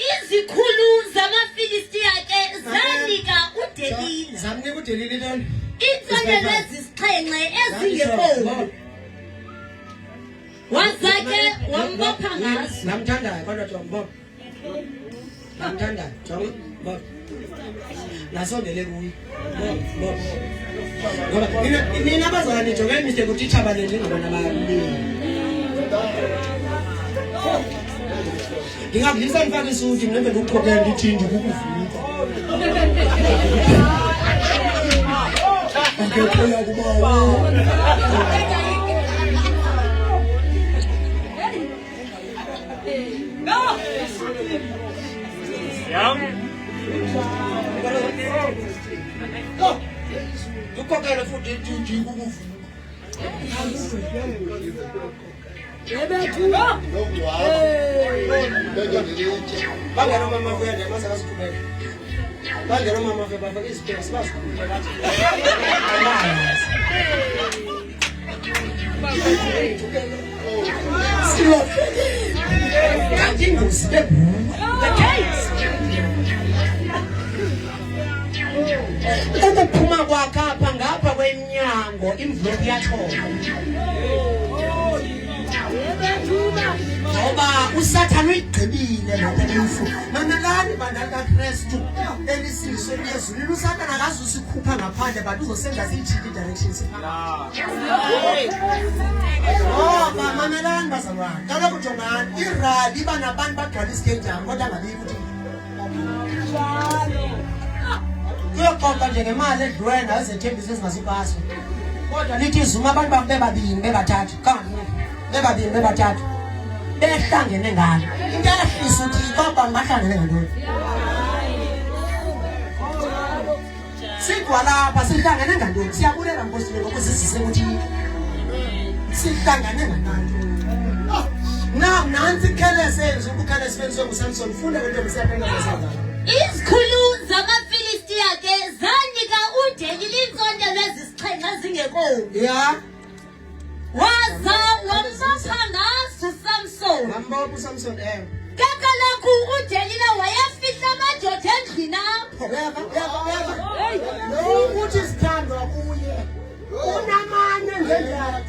izikhulu zamaFilistiya ke zanika uDelila zamnika uDelila iintsondelo ezisixhenxe ezingekhomi waza ke wambopha ngazo. namthandayo kodwa jonga namthandayo jonga nasondele kuye ngoba nina abazali jonge miste kutitsha baleni ngabana ababili ngingavisa ngifake isuti mnembe ngokuqhokela ndithindi kukuvuka ngekhoya kubawo ukokele futhi ndithindi kukuvuka bangena umama kuyena masakasikhubeka bangena umama ke bafaka izipho sibasikhulule bathi kanti ingozi ukuphuma kwakhe apha ngapha kweminyango imvula iyathoba ngoba uSathane uyigqibile lapha emfu mamelani bandala kaKristu elisizwe lezulu uSathane akazusikhupha ngaphandle bantu uzosenza zithi directions ngoba mamelani bazalwane kaloku jongani irali banabantu bagcwala isikenjani kodwa ngabikho ukuthi kuyoqoqa nje ngemali edlwena ezethembisa ezingasipaswa kodwa lithi izuma abantu bebabini bebathathu bebabini bebathathu behlangene ngalo into ehlisa ukuthi baba bahlangene ngalo sidwa lapha sihlangene ngalo siyabulela Nkosi lokuzisise ukuthi sihlangene ngalo nansi khelese ukukhala sibenze nguSamson funda into emsiyaphenga ngesandla izikhulu zamaFilistiya ke zanika uDelila iintsondelo ezisixhenxe ezingekhomi waza wambopha ngazo uSamson ke kaloku uDelila wayefihla amadoda endlini apho ukuthi sithandwa kuye unamanye ngendlela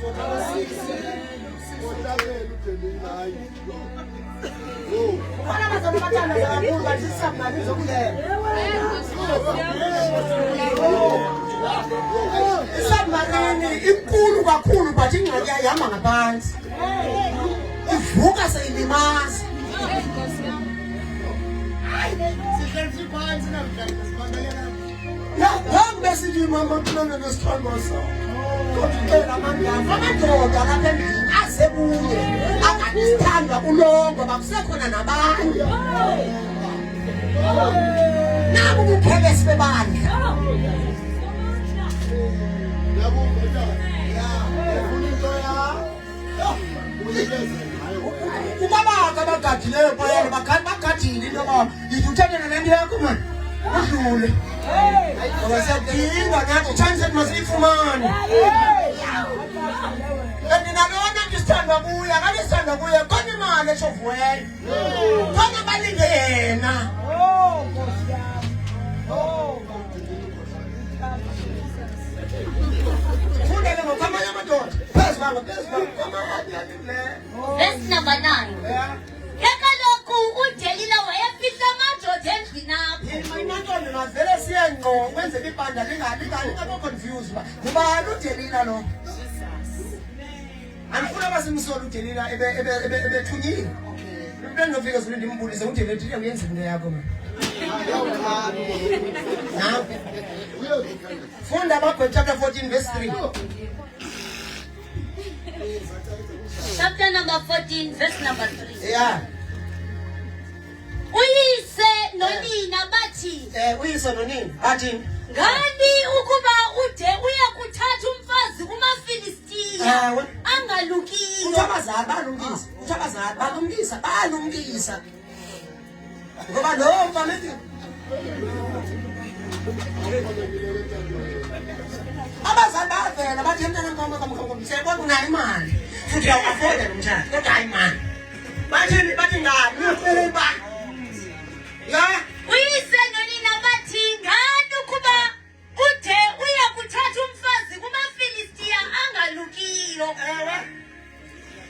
isabmarine inkulu kakhulu but ingxaki ayihamba ngaphansi ivuka seyilimaza ngibe silima amaplane nesithandwa sawo kodwa amadoda lapha endlini asebuye akade sithandwa kulongo bakusekhona nabantu nabu ubuphekesi bebandla ukabaka bagadileyo phayana bagadile into yoba yithuthanela le nto yakho mani udlule ngoba siyadinga nathi chance ethi masiyifumane andinalona ndisithandwa kuye akalisithandwa kuye khona imali eshovuweyo khona balinge yena fundele ngokwamanye amadoda phezu kwabo Verse number 9 ke wenze ibandla lingabo confused ba ngubani uDelila lo Anifuna basimsola uDelila ebethunyile Impela nofika zulu ndimbulize uDelila uyenza into yakho manje Now Funda Matthew chapter 14 verse 3 Chapter number 14, verse number 3. Yeah Uyise nonina bathi uyise nonini athi ngani ukuba ude uyakuthatha umfazi kumaFilistiya angalukiyo Uthabazali balungisa ngoba lo mfana abazali bavela bathi mntana mkhomsebo unayo imali futhi uyaafford umntana kodwa hayi imali bathi ngani ukuba ya uyise nonina bathi ngani ukuba ude uyakuthatha umfazi kumaFilistiya angalukiyo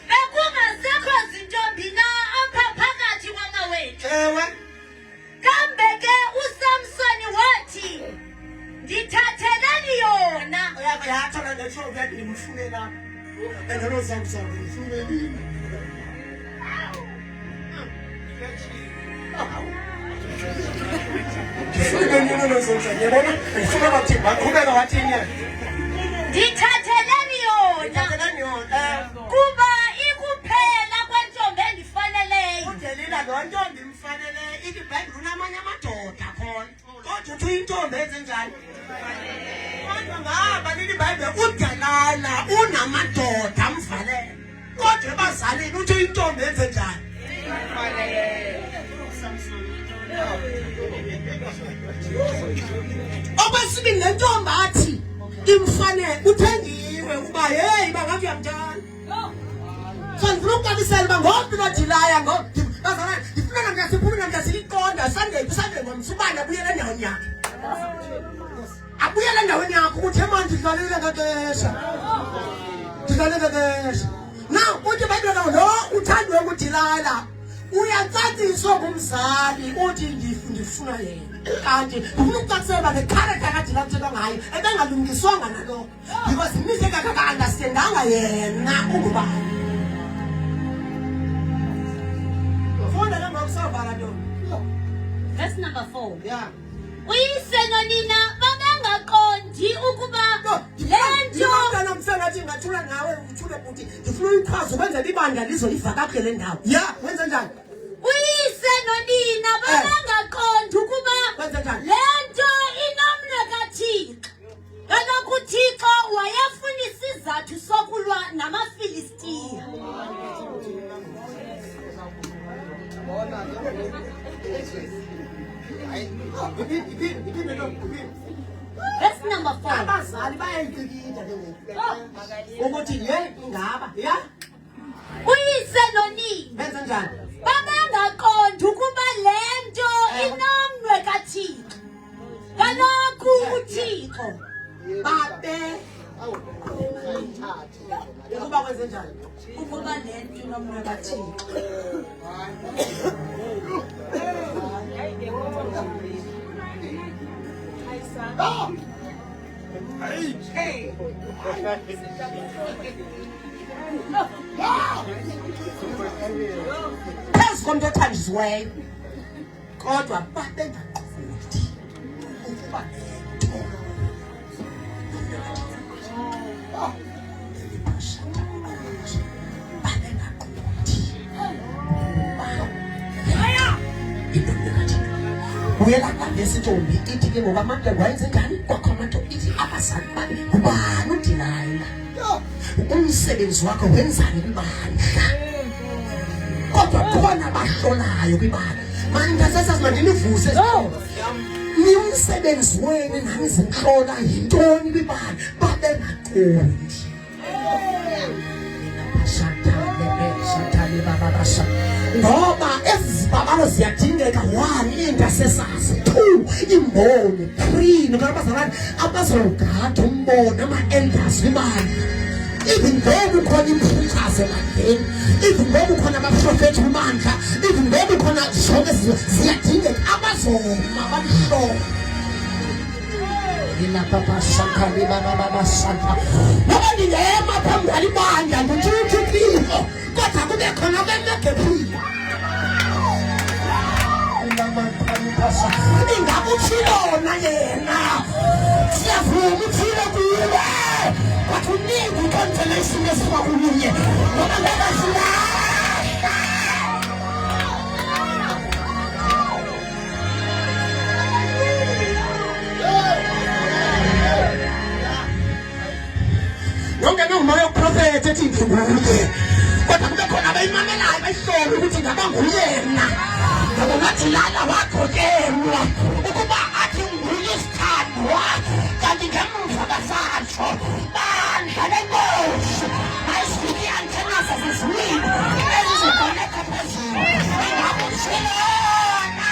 bekungasekho zintombi na apha phakathi kwamawethu kambe ke uSamsoni wathi ndithatheleni yona uyathola ngesho ukuthi ngimfunela endalo Samson ngimfunelini ndithatheleni yona kuba ikuphela kwentombi endifaneleyo uDelila lo ntombi imfanele iBhayibheli unamanye amadoda khona kodwa uthi intombi ezenjani kodwa ngaba leli Bhayibheli uDelila unamadoda amvalele kodwa ebazalini uthi intombi ezenjani Obasibili lentombi athi imfanele uthengiwe uba hey bangathi uyamthanda Sanifuna ukukabisela ba ngopi noDelila bazalana ifuna ngasiphuma ngasiqonda sande ngomsubana abuyela endaweni yakhe abuyela endaweni yakhe ukuthi manje dlalela ngakesha now uthi bayibe lo uthandwe uDelila uyatsatsiswa kumzali uthi ngifuna yena kanti ufuna ukucacisela ngecharacter kaDelila kuthethwa ngayo ebengalungiswanga nalokho because imise kaka-understandanga yena ungubani verse number 4 yeah uyise nonina babangaqondi ukuba lento namhlanje ngathula nawe uthule ukuthi ngifuna uyichaza ukwenzela ibandla lizoyiva kahle le ndawo yeah wenza njani uyise nonina babangaqondi ukuba lento inomnwe kaThixo kaloku uThixo wayefuna isizathu sokulwa namaFilistiya verse number 4 abazali bayayikikida ke ukuthi ngaba ya uyise nonina benza njani babangaqondi ukuba lento inomnwe kaThixo kaloku uThixo babe ukuba kwenze njani ukuba lento inomnwe kaThixo Phezu komntu othanjisiweyo kodwa babengaqondi ukuba lento uyelapha ngesintombi ithi ke ngoba amade wayenze njani kwakhona nto ithi abazali babe ngubani uDelila umsebenzi wakho wenzani kwibandla kodwa khona abahlolayo kwibandla manje sasazimandinivuse ni umsebenzi wenu nani zinhlola yintoni kwibandla babengaqondi ngoba ezibabalo ziyadingeka 1 intercessors 2 imboni 3 nokabazalwane abazogada umbono ama-elders kwibandla even though kukhona impreachers ebandleni even though kukhona abaprofethi kwibandla even though kukhona zonke ziyadingeka abazoma bamhlophe ina papa santa lima baba santa nobody ngema phambili bandla ngithuthukile kodwa kube khona bemekephi ingakuthilona yena siyavuma uthile kuwe wathi uningi consolation esibakulunye ngoba ngakasila yonke nomoya oprofethi ethi ngikuye kodwa kube khona abayimamelayo bayihlole ukuthi ngaba nguyena ngoba ngathi lana wakhokelwa ukuba athi nguye isithandwa kanti ngemuva kasatsho bandla lenkosi ayisuke antena sasizwini ezizoboneka phezulu ingakuthilona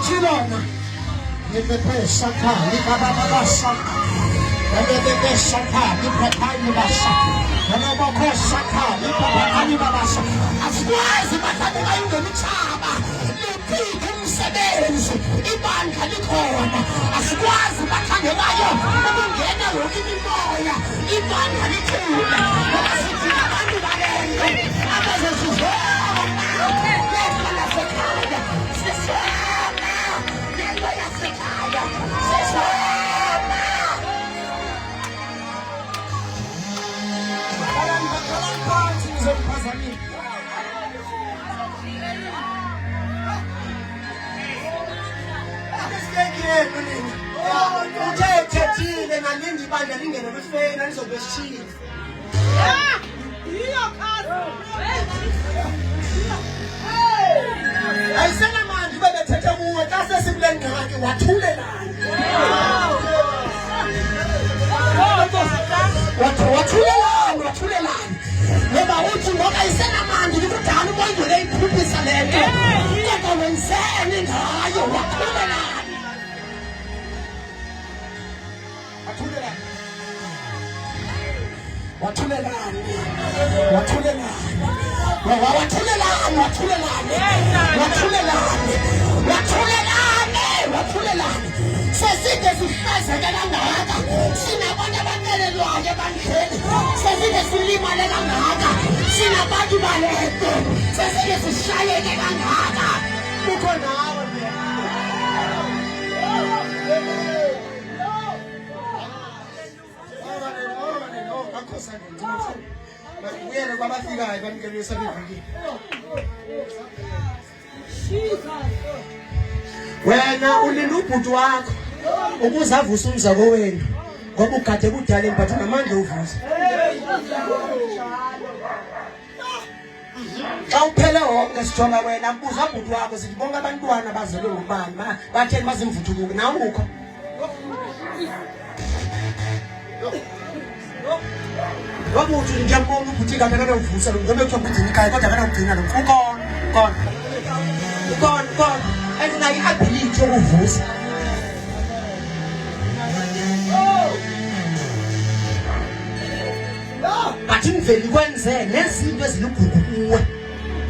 Chilona Nipepe Saka, Nikababa Saka, Nipepe Saka, Nipapani Basa, Naboko Saka, Nipapani Babasa. As wise as I am going to Chaba, Nipikum Sebens, Iban Kalikona, as wise as I can get a looking in Moya, Iban Kalikuna, as if you have to buy I said, a man, you better take a move. That's a simple thing. What to the land? What to the land? What to the land? Never want to walk. I said, a man, you don't tell me why you ain't put this on there. You don't even say anything. What to the land? What to the land? What to the land? What to the land? Wena ulinda ubhuti wakho ukuze avuse umzako wenu ngoba ugade kudala empatha namandla uvusa xa uphele wonke sithola wena mbuza ubhuti wakho sithi bonke abantwana bazelwe ngubani batheni bazimvuthukuke nawe ukho wabuthi njengomntu ubhuti kade kana uvusa lo ngoba ekho kugcina ikhaya kodwa kana ugcina lo ukon andinayo iability yokuvusa bathi mveli kwenze nezinto eziligugu kuwe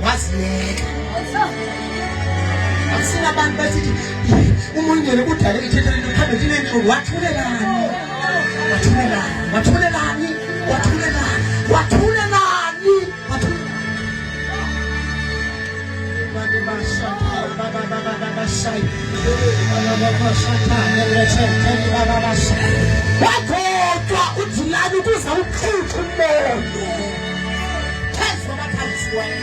waziyeka akusina abantu basithi umongele kudala ithethelele phambi kinenhlungu wathulelani wakodwa udlulani ukuze ukhiphe umoya phezu kwabakhaliswayo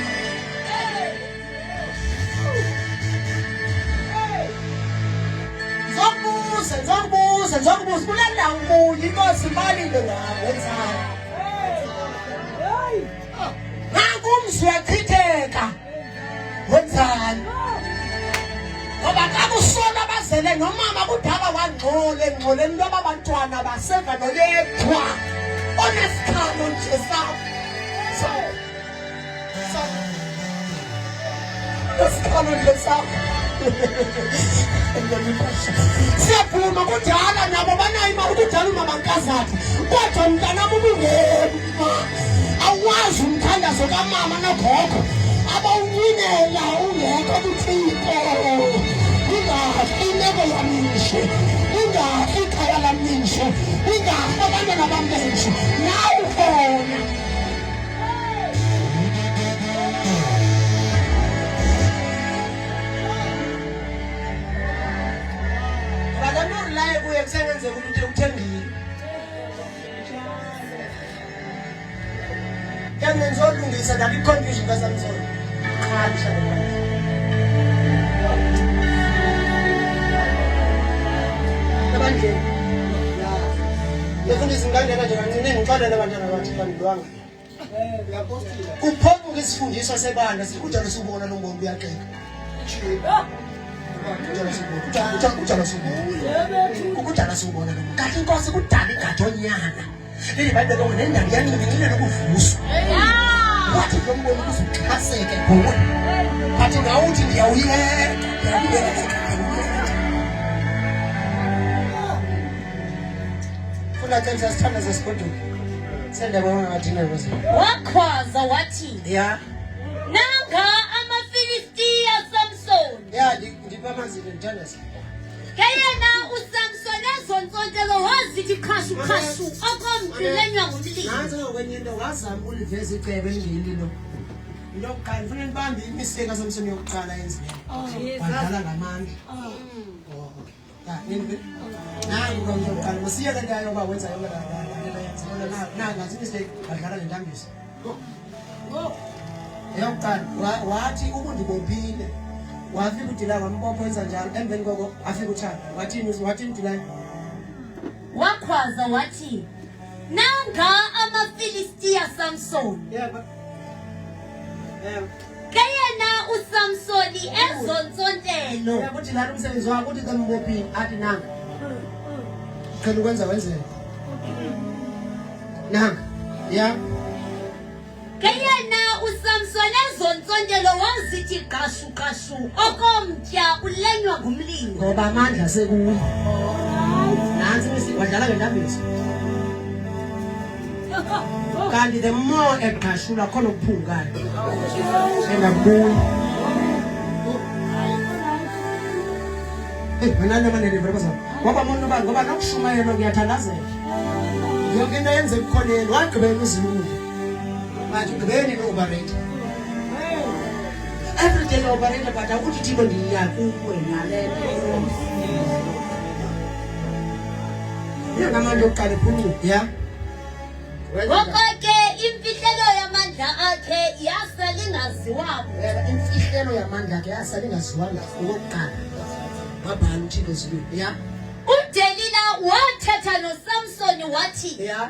Zokubuza kulanda ubuye inkosi ibalile ngawo wenzani nanku umzi uyachitheka wenzani ngoba xa kusola abazele nomama kudala wangxole engxoleni lwaba bantwana baseva noyedwa onesikhalo nje sakho siyaphuma kudala nabo banayo imali kudala umabankazakhe kodwa mntanam ubungema awazi umthandazo kamama nogogo abawunye Ufinela ungekho kuThixo. Ingakho imeko yamishe. Ingakho ikhaya lamishe. Ingakho abantwana bamishe. Nawe khona. Balamurilayo kuye kusebenze ukuthi uthembile. Kanye ngizolungisa la i-confusion kaSamson. Cha Abanje. Yefundisa ingane kanje kancane ngixolela abantwana bathi bandilwanga. Uyapostila. Kuphoqa isifundiswa sebandla sikujalo subona lo mbongo uyaqeka. Kujalo subona lo. Kahle inkosi kudala igadonyana. Leli bayibeka nendaba yaningile lokuvuswa. Wathi lo mbongo kuzoxhaseke kuwe. Bathi ngawuthi ndiyawuyeka. Wakhwaza wathi, yeah, nanga amaFilistiya Samson. Yeah, ndiphamazile ndithandasa. Kayena uSamson ezontshontshelo wazithi khashu khashu okomdlilenywa ngumlilo. Nansi ngokwenye into wazama uliveza icebo elingililo. Into yokuqala kufanele ndibambe imistake kaSamson yokuqala yenzile. Badlala ngamandla. Ya, nini? Nangu lo nto yokuqala masiye le nto yokuba wenza yonke la nangazi imistake badlala ngentambiso. Eyokuqala wathi ukundibophile. Wafika uDila wambopha wenza njalo emveni koko afika uThando wathini uDila wakhwaza wathi nanga amaFilistiya Samson. Kayena uSamsoni ezontshontshelo. Ukuthi la umsebenzi wakho uthi kambophile athi nanga qhela ukwenza wenzele nanga ya Kayena uSamson ezontshontshelo wazithi qashu qashu okomtya ulenywa ngumlilo. ngoba amandla sekuwe. Nansi wadlala ngentambiso. Kanti the more eqashula khona ukuphungana. Engabuyi. Wena nemanene vrebasa. Ngoba umuntu bani ngoba nokushumayela kuyathandazela. Yonke into yenze ukukholelwa wagqibela uzilungu. Bathi ugqibeni no-operate. Every day operate but akuthi thiko ndiyakuwe nalento. Ngamandla okuqala ephumile. Yeah. Ngoko ke imfihlelo yamandla akhe yasalingaziwabo. Imfihlelo yamandla akhe yasalingaziwanga okokuqala. Wabhala uThixo ezulwini. Yeah. uDelila wathetha noSamson wathi, Yeah.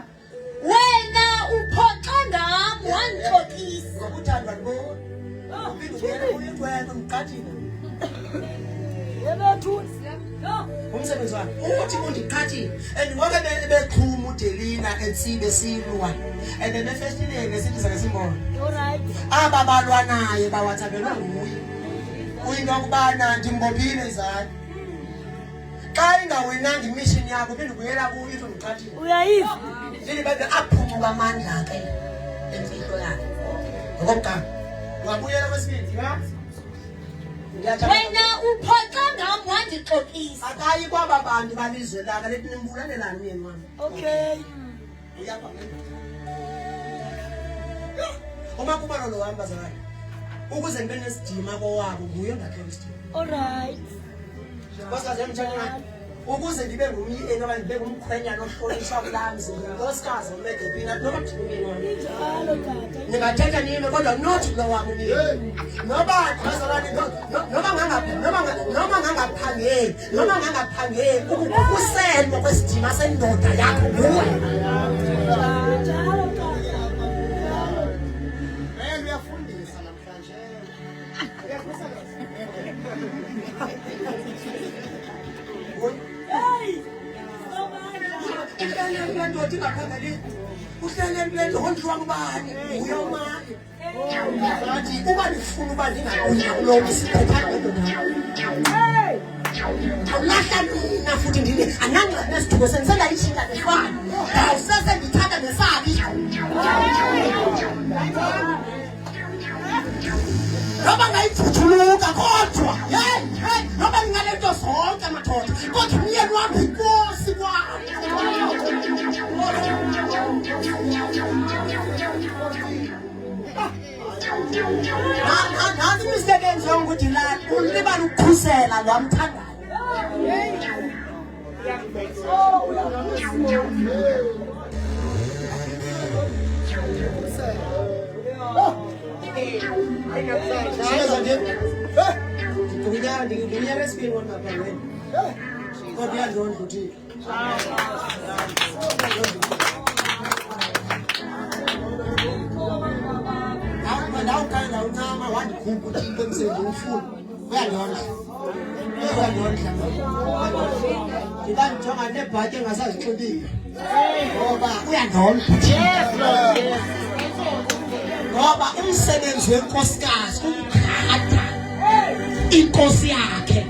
wena uphoxa ngam wandixokisa. Ngokuthandwa lo. Uphinde uyintwena umqathile. Umsebenzi wakhe uthi undiqhathile and ngoba beqhuma uDelina ensibe silwa and befestileke sithi sakasimbona. Alright. Aba balwa naye bawathabelwa nguye. Uyinto okubana ndimbophile izandla. Xa ingawinanga imission yakho phinde ubuyela kuyo uthi undiqhathile. Uyayiva? Leli babe aphuma amandla ke emfihlo yakhe. Ngokuqala wabuyela kwesibili ya. Wena uphoxa ngam wandixokisa. Akayi kwaba bantu balizwe laka lethi nimbulelelani myeni wami. Okay. Uyapha uma kuba lo hamba zakhe ukuze ngibe nesidima kowabo nguye ongakhela isidima. Alright. Kwasaze mthanyana ukuze ndibe ngumyeni okanye ndibe ngumkhwenyana ohlonishwa kulamzi ngosikazi omedepina noma kuthumeni wami. Njalo tata. Ningathetha nini kodwa not lo wami myeni. Noba bazalwane noma ngangaphangeli ukuselwa kwesidima sendoda yakho nguwe. Uyafundisa namhlanje. Uhlele empilweni hondliwa ngubani uyomali bathi uba ndifuna uba ndingakulo isiphethana ngendoda awulahla mina futhi ndini ananginesithuko sendisela ishinga nefana awusese ndithatha nesabi noba ukuthi la ulibala ukukhusela lo amthandayo. Now kind of now I want to cook with you and say no food. Where are you can't tell my neck biting as I could be. We are gone. Roba umsebenzi wenkosikazi umkhata inkosi yakhe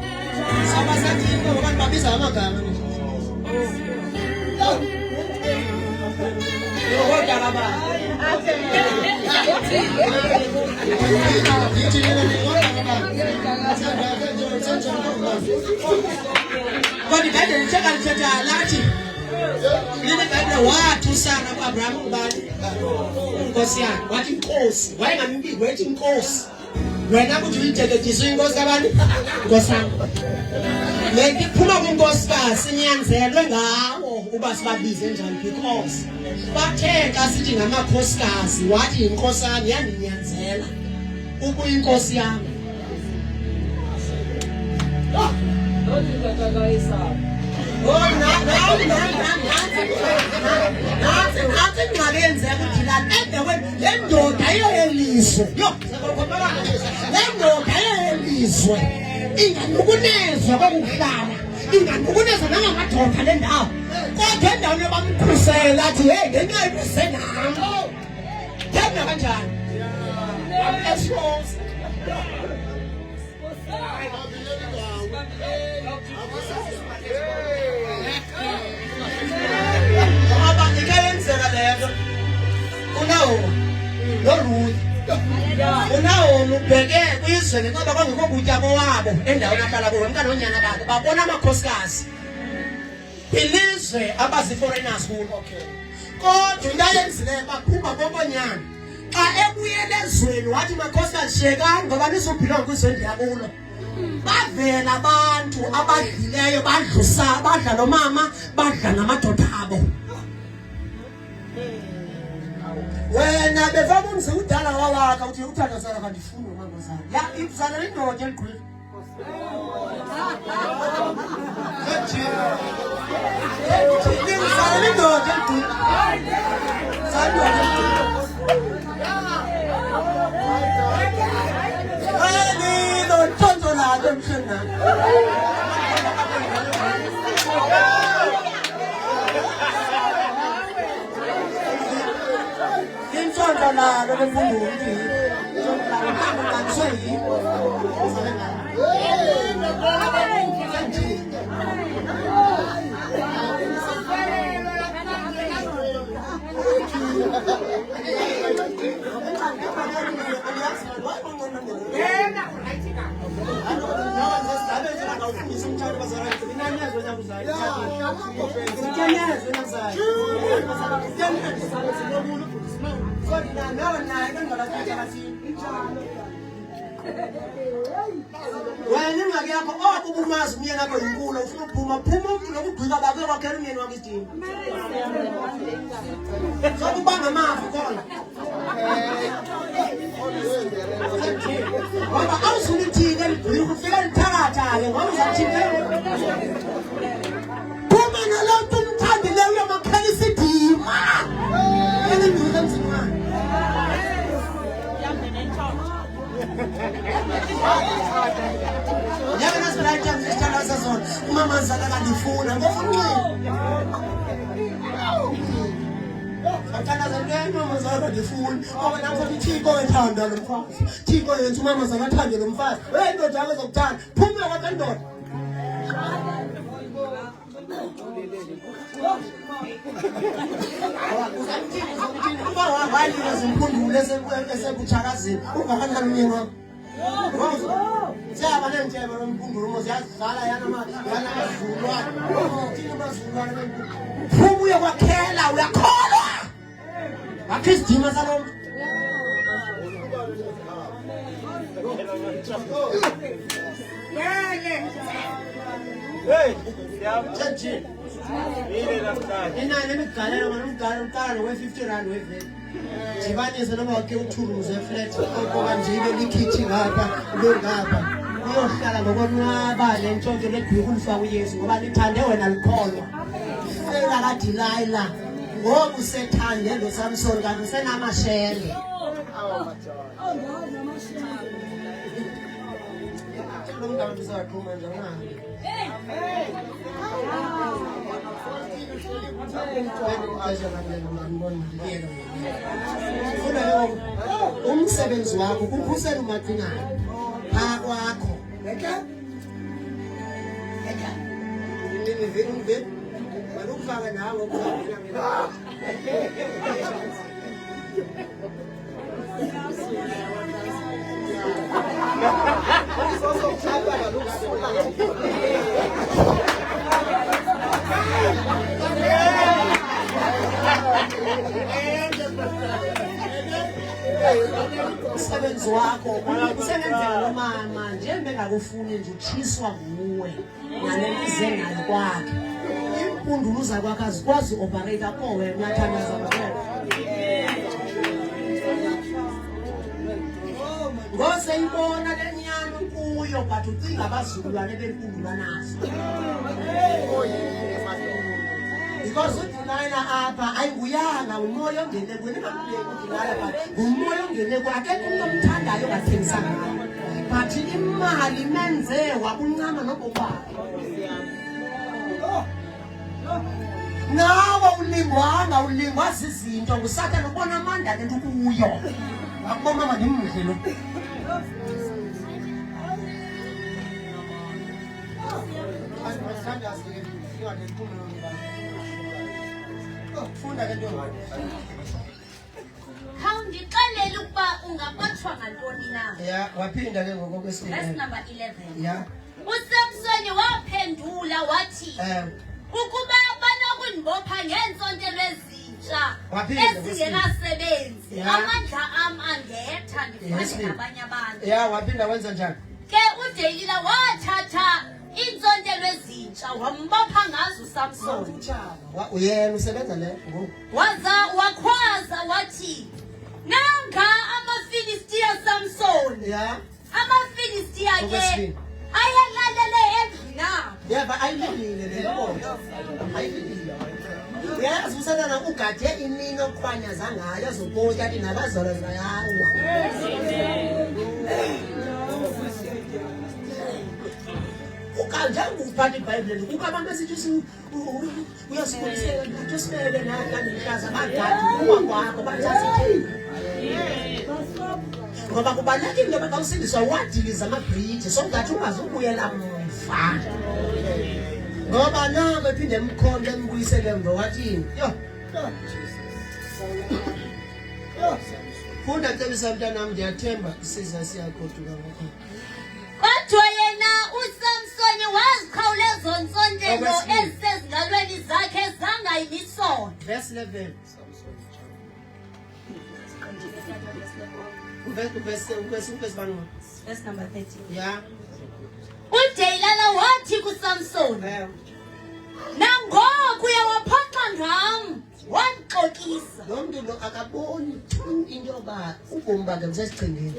sabasathi into abantu babiza amagama Yoda baba Kwani baada ya cheka litata lati Nini baada watu sana kwa Abraham ubali Inkosi yake wathi inkosi wayengamibiki wethi inkosi wena kuthi uyiteketisa inkosi kabani Nkosi lethi phuma kunkosikazi sinyanzelwe ngawo uba sibabize njani because batheka sithi ngamakhosikazi wathi inkosana yandinyanzela ukuyinkosi yami inganukunezwa kokuhlala inganukunezwa nangamadoda le ndawo kodwa endaweni yabamkhusela athi hey ngenxa yokusenamo yena kanjani Aba ikayenzeka lento unawo lo Ruth unawo ubheke kwizwe ngoba kwangekho kutya kowabo endaweni ahlala kuyo umntana onyana bakhe babona amakhosikazi ilizwe abazi foreigners kulo kodwa intayenzile baphuma bobonyana xa ebuyele ezweni wathi makhosikazi shekani ngoba nizophila kwizwe ndiyakulo bavela abantu abadlileyo badlusa badla lo mama badla namadoda abo wena bevama umze udala wawaka uthi uthanda sala kandifuna mama zami ya ibuzana indoda eligqwele ibuzana indoda eligqwele lo ntonto lalo emhlena intonto lalo bemfundo ukuthi wena ingxaki yakho oku kumazi umyeni akho yinkulu ufuna ukuphuma umuntu lokugqika bakhe kwakhela umyeni wakho isidingo sokuba ngamafu khona ngoba awuzula ithike ligqika ufika lithakathake ngoba uzathintela phuma nalo nto umthandileyo uyamakhela isidima elinduze emzimane Yabe nasibalaita msitana sasa mama zaka kandifuna ngofuna Akana zangena mama zaka kandifuna ngoba namhlanje Thixo wethanda lo mfazi Thixo yenza mama zaka athande lo mfazi hey ndoda yakho zokuthanda phuma kwa ndoda Uba wabali wazimphundule esekuthakazini ungakanani umyeni wakho Siya bana njeba lomphungulo moziyazala yana mazulwane thina mazulwane phuma uyakwakhela uyakholwa wakhe isidima salonke Hey, Tshantshi. ile namhlanje. Inani emigalelo umgalelo we-50 rand weveki. Jibanise noma wake uthuruze flat ngoba nje ibe likhithi ngapha ube ngapha. Uyohlala ngokonwaba le ntshontsho lebhiki ulifaka uYesu ngoba lithande wena likholwa. Fela kaDelilah ngoba usethande lo Samson kanti usenamashele. Lo mntana usaqhuma nje ungahambi. Umsebenzi wakho kukhusela umaqhinga pha kwakho. Balukufaka nawe umsebenzi wakho usebenzela lo mama nje bengakufuni nje utshiswa nguwe nalelize nayo kwakhe impunduluza kwakhe azikwazi operate akho wena uyathandaza wena ngose ibona lenyana kuyo but ucinga abazulwane bempundulwa nazo because uDelilah apha ayinguyanga umoya ongene kuwe ningamleki uDelilah but umoya ongene kuwe akekho umuntu omthandayo ngathengisa ngayo but imali menze wakuncama nobobakhe nawe ulingwa zizinto ngusathane ubona amandla lento kuyo akubona mama ndimhle lo Khawundixelele ukuba ungaphathwa ngantoni na. Yeah, waphinda ke ngoko Verse kwesibili. number 11. Yeah. uSamsoni waphendula wathi ukuba banokundibopha ngeentsontelo ezintsha ezingenasebenzi amandla am angetha ndifane nabanye abantu. Yeah, waphinda wenza njani? Ke uDelilah wathatha iintsontelo ezintsha wambopha ngazo uSamsoni. Uyena usebenza le waza wakhwaza wathi nanga amaFilistiya Samsoni. Yeah. amaFilistiya ke ayalalele endlini na. Yeah, but ayilile le nkonzo. Ayilile. Yazi usanana ugade inini okhwanyaza ngayo azopota athi nabazalo bayawa. Ukanja ukuphatha iBhayibheli kuba abantu esithi uyasikhulisa ukuthi sibele namhlaza bagadi kuba kwakho bathathe ngoba kubalulekile ngoba xa usindiswa wadiliza amabhriji songathi ungazi ukubuyela mva ngoba nabo ephinde emkhonto embuyisele emva wathini funda cebisa mntanam ndiyathemba isiza siyagoduka ngakho kodwa yena uSamsoni wazikhawula ezo ntsontelo ezisezingalweni zakhe zangayimisonto. Verse 11. Verse number 13. Yeah. uDelilah wathi kuSamsoni nangoku uyawaphoxa ngam wandixokisa. Lo mntu lo akaboni into yoba ubomi bakhe busesichengeni.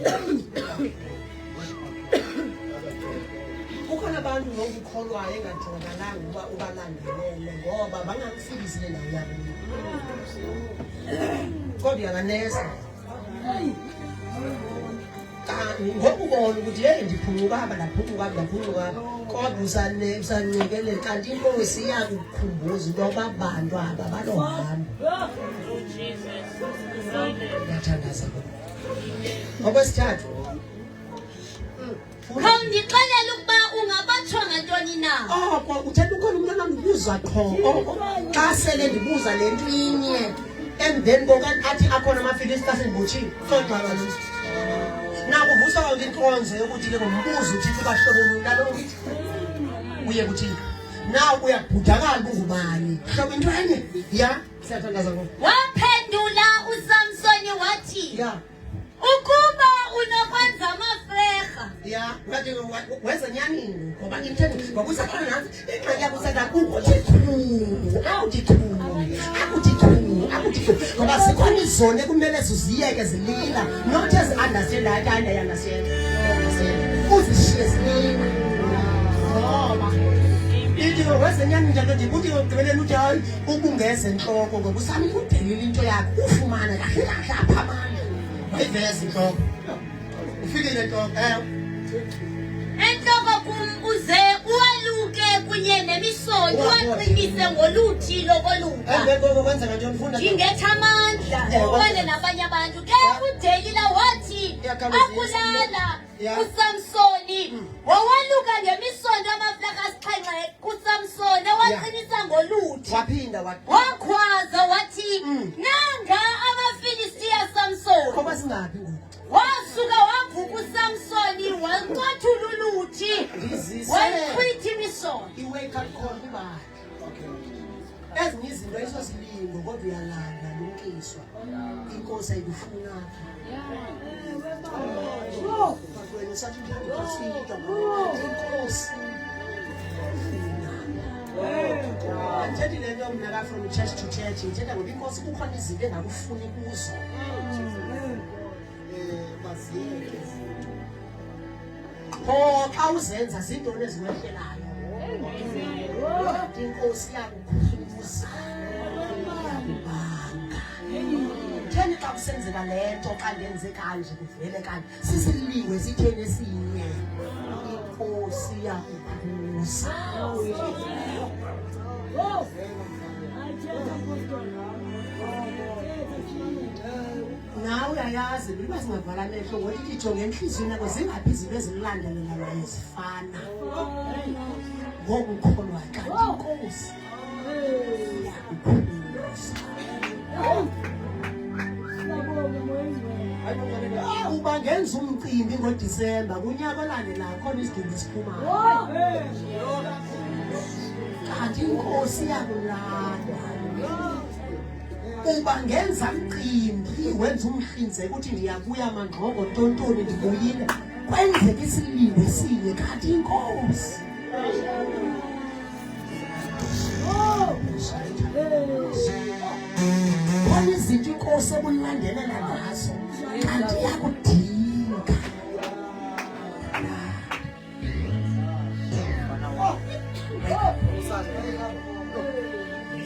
Kukhona abantu ngokukholwayo engajongelanga uba ubalandelele ngoba bangamfikisile nawo yabo. Kodwa uyanganesa. Ngokubona ukuthi hey ndiphunguka apha ndaphunguka kodwa usancikelela kanti inkosi iyakukhumbuza into yoba abantu aba balohambo. Ngiyathandaza okwesithathu khawundixelele ukuba ungabatshwa ngantoni na. Uthetha ukhona umntwana ndibuza qho xa sele ndibuza le nto inye and then kokani athi akhona amafilisti asendibotshile soqala lo nakuvusa konke inkonzo yokuthi ke ngombuzo uthixo ubahlobo nalo uye kuthini nawe uyabhudakala ungubani hlobo into enye ya siyathandaza ngoku waphendula uSamsoni wathi ya ukuba unokwenza amafreha ya ngathi wenza nyani ngoba ngimtheni ngokusafana nathi ingxaki yakusanda kukho awuthi ngoba sikhona izone kumele siziyeke zilila not as understand that I understand uzishiye zilila ngoba ithi wenza nyani njalo nje kuthi ugqibeleni uthi hayi ukungeza enhloko ngoba usami kudelile into yakho ufumana kahle kahle apha amandla ayiveza inhloko ufikile enhloko enhloko kum uze uwaluke kunye nemisonyo uwaqinise ngoluthi lokoluka kwenza ngantoni ufunda ngingetha amandla ubane nabanye abantu ke uDelila wathi akulala uSamsoni wawaluka ngemisondo amaflaka asixhenxe kuSamsoni waqinisa ngoluthi waphinda wakhwaza wathi nanga amaFilistiya Samsoni ngoba singaphi ngoku wasuka wavuka uSamsoni wanqothula uluthi wachitha imisondo i-wake up call kubani ezinye izinto ayisosilingo kodwa uyalanda lumkiswa inkosi ayikufuna wena usathi ngiyafika inkosi andithethi le nto mna ka from church to church ndithetha ngoba inkosi kukhona izinto engakufuni kuzo baziyeke xa uzenza zintoni eziwehlelayo inkosi yakukhuza yakubanga theni xa kusenzeka le nto xa ndenze kanje kuvele kanje sisilingo esitheni esinye inkosi yakukhuza nawe uyayazi ukuba singavala amehlo ngokuthi ijonge enhliziyweni yakho zingaphi izinto ezimlandelelayo zifana ngokukholwa kanti inkosi uba ngenza umcimbi ngoDisemba kunyaka olandelayo khona isidingo esiphumayo kanti inkosi yakulanda uba ngenza mcimbi wenza umhlinzeko uthi ndiyabuya mangqongo tontoni ndibuyile kwenzeka isilingo esinye kanti inkosi khona izinto inkosi ebuyilandelela ngazo kanti yakudinga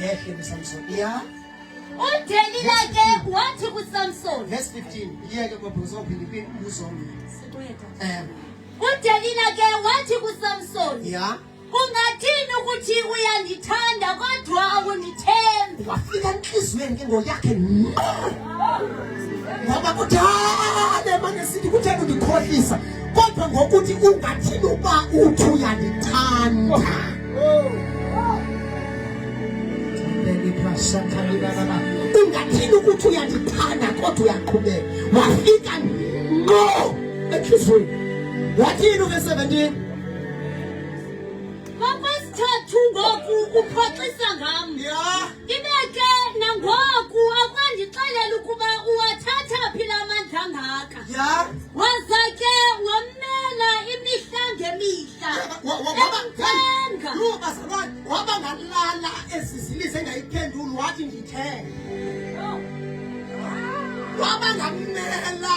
yehle kuSamsoni ya uDelila ke wathi kuSamsoni verse 15 yeke ngoba uzophinda uzomnye uDelila ke wathi kuSamsoni ya ungathini ukuthi uyandithanda kodwa awundithembi wafika enhliziyweni ke ngoyakhe ngoba kuthane manje sithi kuthena undikhohlisa kodwa ngokuthi ungathini uba uthi uyandithanda ungathini ukuthi uyandithanda kodwa uyaqhubeka wafika ngqo enhliziyweni wathini verse 17 ngokwesithathu ngoku uphoxisa ngam ibeke nangoku akwandixelela ukuba uwathatha phi la mandla angaka waza ke wamela imihla ngemihla emcenga waba ngalala ezizilise engayiphenduli wathi ndithe waba ngamela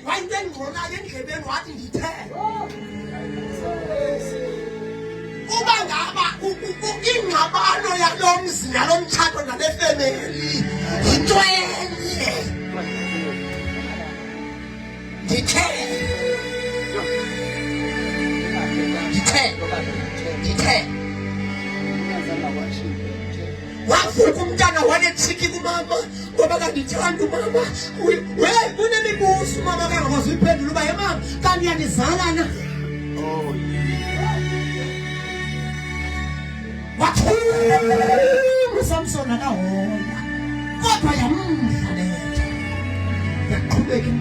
wayinto engconayo endlebeni wathi ndithe uba ngaba ingxabano yalo mzi nalo mtshato nale family yinto enye ndithe wavuka umntana wanetshiki kumama ngoba kandithanda umama unemibuzo umama kangakwazi uyiphendula uba yemama kanti yandizala na uSamsoni akahoya kodwa yamdla lento yaqhubeka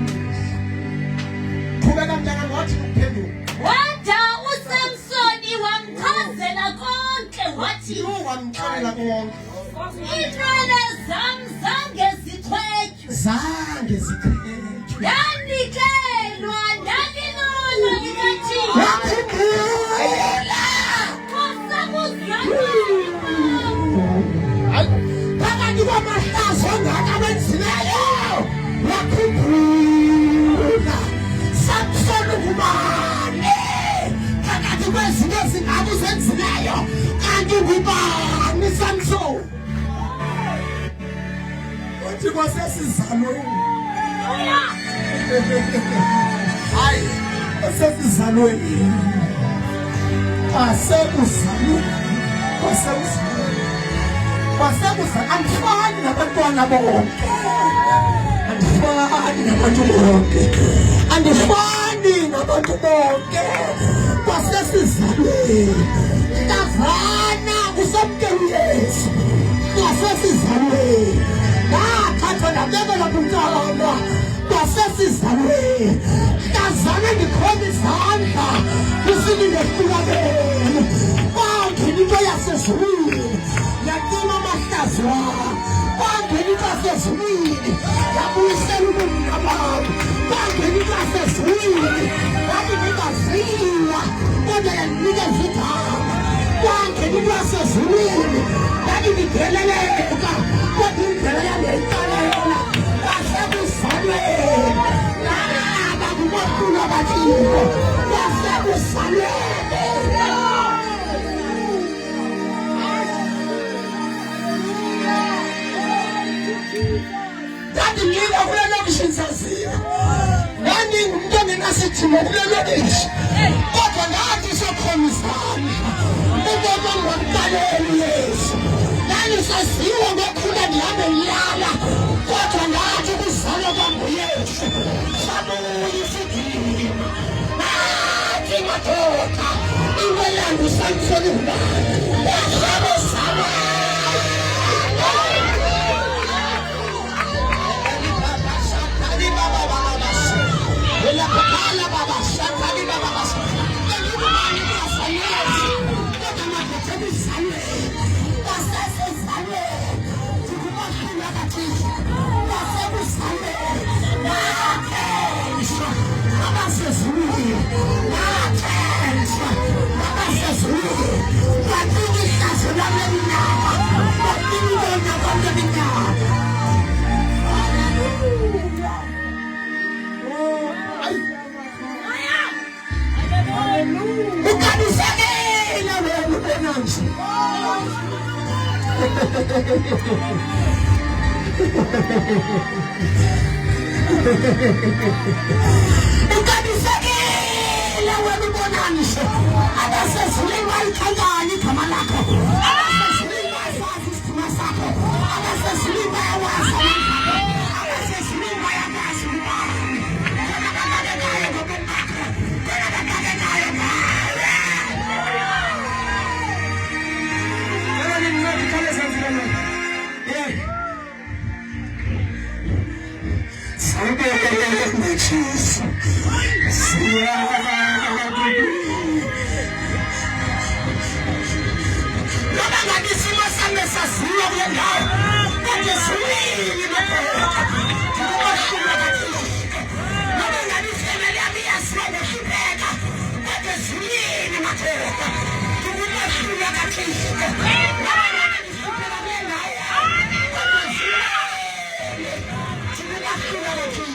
qhubeka mntana wathi ukuphendula wada uSamsoni wamchazela konke wathi wamxelela konke iinwele zam zange zichwetywe zange zikhethwe yanikelwa ndalilolo ngathi kwasesizalweni. Hayi, kwasesizalweni. Kwasekuzalweni. Andifani nabantwana bonke. Andifani nabantu bonke. Kwasesizalweni. Ndavana kusamkeni Yesu. Kwasesizalweni. Ndathathwa ndabekelwa bucala. Kwasesizalweni. Ndazana ndikhona izandla kwisililo esiphakeleyo. Kwangena into yasezulwini yacima amahlazo wam. Kwangena into yasezulwini yabuyisela ubuntu bam. Kwangena into yasezulwini yathi ndingaziwa kodwa yandinikeza igama. Kwangena into yasezulwini yathi ndideleleka kodwa indlela yam yayixalela. Kwasekuzalweni. Naba kumakhulu abathile. Kwasekuzalweni. Ndandingena kule lokishi ndisaziya. Ndandingumntu ongenasithimo kule lokishi. Kodwa ndathi sokhona izandla. Ubomi ngomqaleli Yesu. Ndandisaziwa ngokhula ndihambe ndilala. Kodwa ndathi ukuzalwa kwam nguYesu. Sabuya isidima. Nathi madoda. Into yangu Samsoni ngubani. Yasebuzalwa. Ukabisekile wena ubonanise. Abasezulwini bayithanda igama lakho. Abasezulwini bayasazi isithima sakho. Abasezulwini bayawazi amandla akho. Abasezulwini bayakwazi ubani. Khona bakakekayo ngobomi bakho. Khona bakakekayo ngawe. Yena nimncedi khale ezanzibona. Jesus. Noma ngabe isimo sami saziwa kule ndawo. Kodwa siwile madoda. Ngikubahlula kakhulu. Noma ngabe ifemeli yami iyaziwa ngihlupheka. Kodwa siwile madoda. Ngikubahlula kakhulu. Noma ngabe ngihlupheka kule ndawo. Kodwa siwile. Ngikubahlula kakhulu.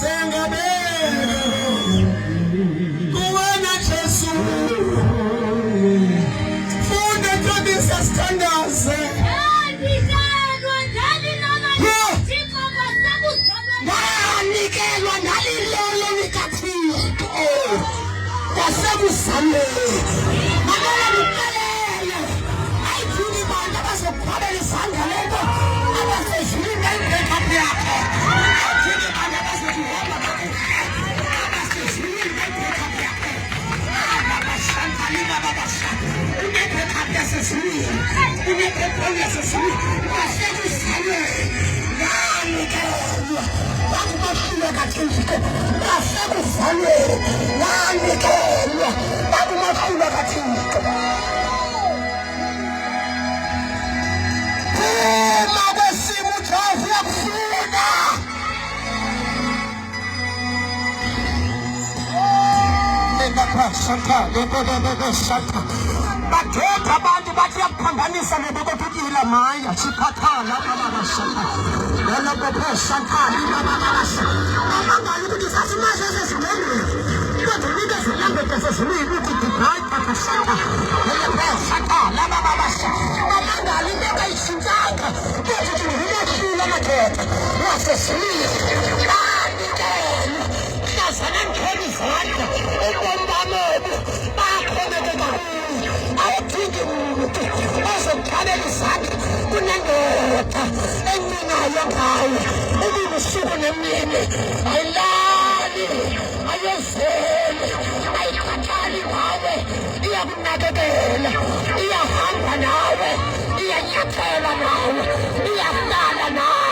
Senga bega kuwena Jesu funde kabisa standards Nikelwa nalilolo likaThixo kwasekuzalweni. Mamela nikelele ayithini bantu abazokuqabela isandla lento abasezulwini bayibhekaphi yakhe. Ayithini bantu abazokuhamba kakuhle abasezulwini bayibhekaphi yakhe. Ababashantali bababashanta unebhekaphi yasezulwini unebhekaphi yasezulwini kwasekuzalweni. Nganikelwa bakumahlula kaThixo kwasekuzalweni. Nganikelwa bakumahlula kaThixo. Phuma kwesimo uJehova uyakufuna. Bathetha abantu bathi yaphambanisa nebokopikila maya chiphathala bababashaka. Yena bophe shantali bababashaka. Mama ngalo ukuthi nemini ayilali ayezele ayikhathali ngawe iyakunakekela iyahamba nawe iyanyathela nawe iyahlala nawe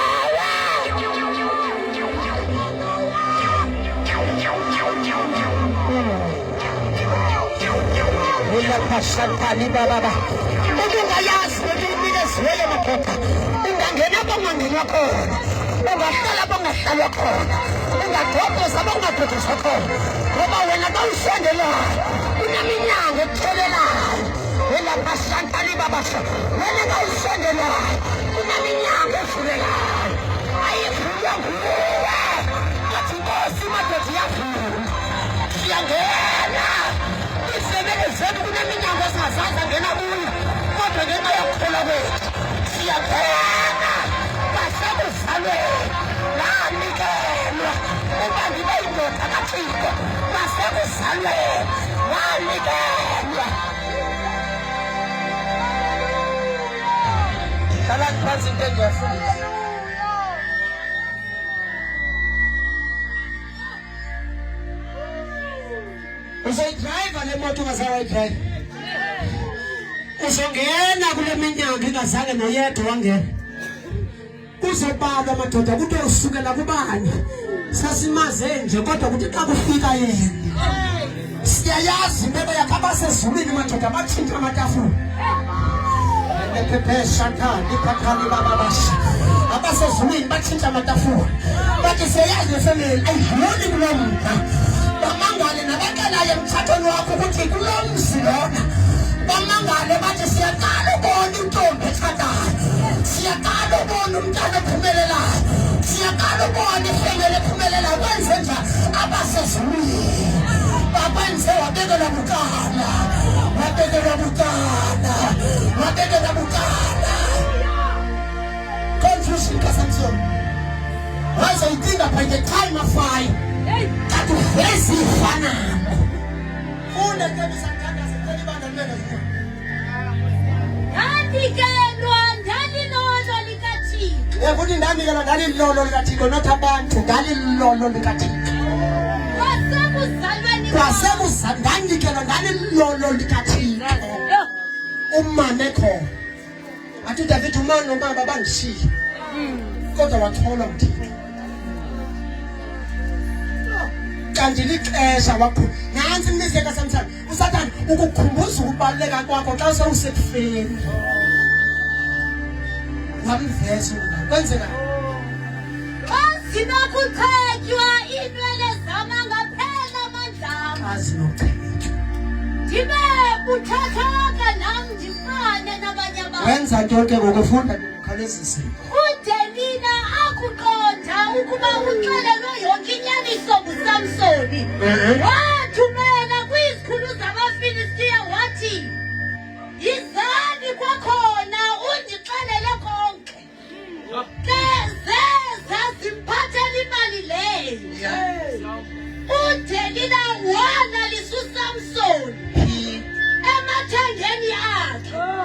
Pasantani baba ungayazi ukuthi uminikezele madoda ungangena bangangena khona ungahlala bangahlala khona ungadodoza bangadodoza khona ngoba wena bawusondelayo uneminyanga ekuthelelayo wena pasantani baba wena bawusondelayo uneminyanga efulelayo ayifulwa nguwe athi Nkosi madoda iyafuna siyangena zethu kuneminyanga esingazaza ngena kuyo kodwa ngenxa yokukholwa kwethu siyabheka basekuzalwe lanikelwa uba ndibe yindoda kaThixo basekuzalwe lanikelwa hlalani phansi into engiyafundisa uzoyidrayiva le moto ungasawayidrayiva uzongena kule minyanga ingazange noyedwa wangena uzobalwa madoda kuthi usukela kubani sasimaze nje kodwa kuthi xa kufika yena siyayazi impeko yakhe abasezulwini madoda bathinta amatafula nephepeshantani iphathani bababasha abasezulwini bathinta amatafula bathi siyayazi efemeli ayidluli kulo mda bamangale nabakelayo emtshathweni wakho ukuthi kulo mzi lona bamangale bathi siyaqala ubona intombi etshatayo siyaqala ubona umntana ophumelelayo siyaqala ubona ifemeli ephumelelayo kwenze njani abasezulwini bakwenze wabekela bukana wabekela bukana wabekela bukana confusion kaSamson wazoyidinga by the time of fire kati uvezi ifanako funda ntabisantanda sitheli banda lwena zifuna Ndandikelwa ndalilolo likaThixo futhi ndanikelwa ndalilolo likaThixo not abantu ndalilolo likaThixo kwasekuzalweni ndandikelwa ndalilolo likaThixo umama ekhona athi uDavid umama nomama bandishiye kodwa wathola uThixo kanti lixesha wakho nansi imizeka samthana uSathane ukukhumbuza ukubaleka kwakho xa sewusekufeni wamveza kwenzeka Zinokuchetywa inwele zama ngaphela amandla azinochetywa ndibe buthathaka nam ndifane nabanye abantu wenza nto ke ngokufunda ngokukhawulezisa uDelina akuqonda ukuba uxelelwe yonke inyaniso nguSamsoni wathumela kwizikhulu zamaFilistiya wathi yizani kwakhona undixelele konke ke zeza zimphathela imali leyo uDelina wanalisa uSamsoni emathangeni akhe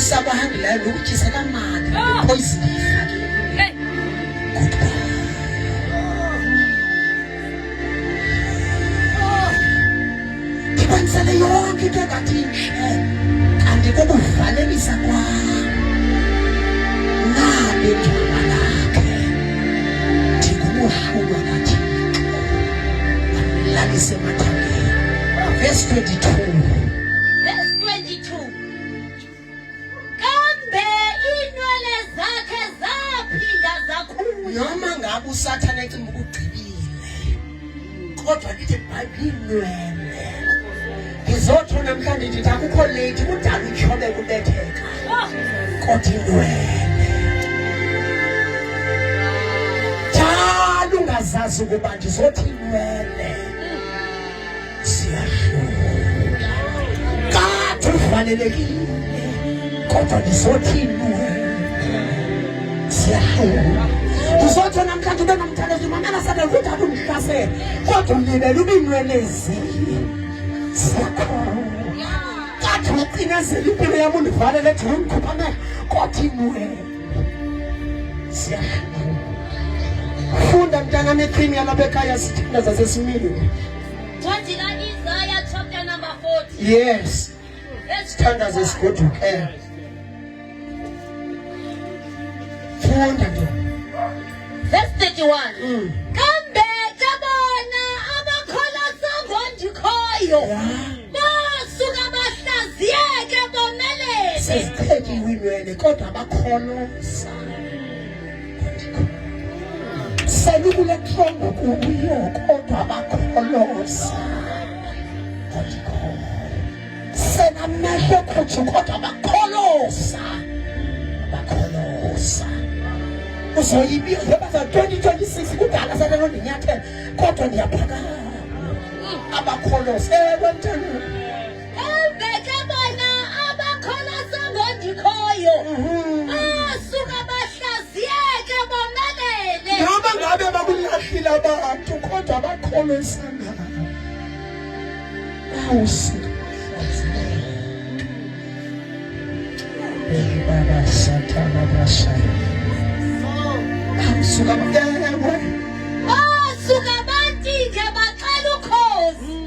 usabahambi la lokuthisa kamandi poison ifake ndibanisele yonke into engathi kanti kukuvalelisa kwam nabe ngcwaba lakhe ndingumuhlulwa kaThixo amlalise emathangeni verse 22 noma ngabe uSathane ecimba ukugqibile kodwa lithi bayinwele ngizothi namhlanje ngithi akukho late kudala utyhole kubetheka kodwa inwele njalo ungazazi ukuba ndizothi inwele siyahlula kade ufanelekile kodwa ndizothi inwele siyahlula uzothi namhlanje ube nomthalezo mamela sabe ukuthi akungihlasela kodwa ulibele ubinwelezi siyakhona wathi ucinezela impilo yami undivalele ejele undikhupha amehlo kodwa inwele funda mntana ecream yalapha ekhaya sithanda zasesimini. Isaiah chapter number 40. Yes. Sithanda zesigoduke. Funda nje. Verse 31. Kambe kabona abakhola sangondikhoyo. Basuka bahlaziyeke bomelele. Sesithethe inwele kodwa abakholo selukule trongo kuyo kodwa abakholosa. Sena mehlo khutshu kodwa abakholosa. Abakholosa. Uzoyibiya njengoba 2026 kudala sanelo ndinyathela kodwa ndiyaphakama. Abakholosa ekwenteni. Kambe bona abakhola sangondikhoyo. Basuka bahlaziyeke bomelele. Noma ngabe bakulahlile abantu kodwa abakholosa ngabo. Awusi. Baba satana bashaya. Awusuka ewe. Basuka bathi-ke bacela ukhozi.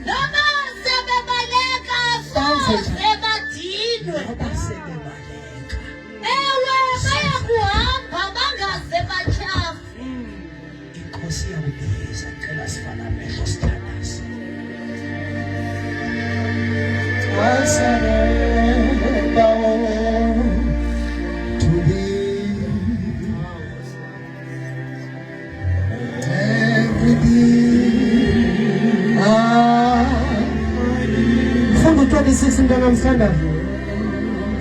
Noma sebebaleka soze badinwe. Ewe bayakuhamba bangaze batyhafe. Inkosi yakubiza cela sifana amehlo sithandaze. I surrender all to thee. Everything Psalm 26 mntwana msanda.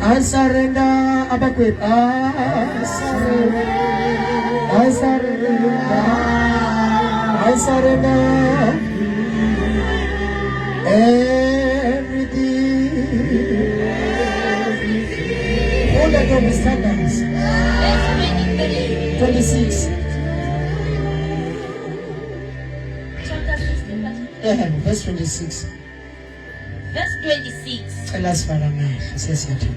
I surrender abakwethu. I surrender everything. Hold on to the standards. 26. Verse 26. Verse 26. Tell us Father man. Says nothing.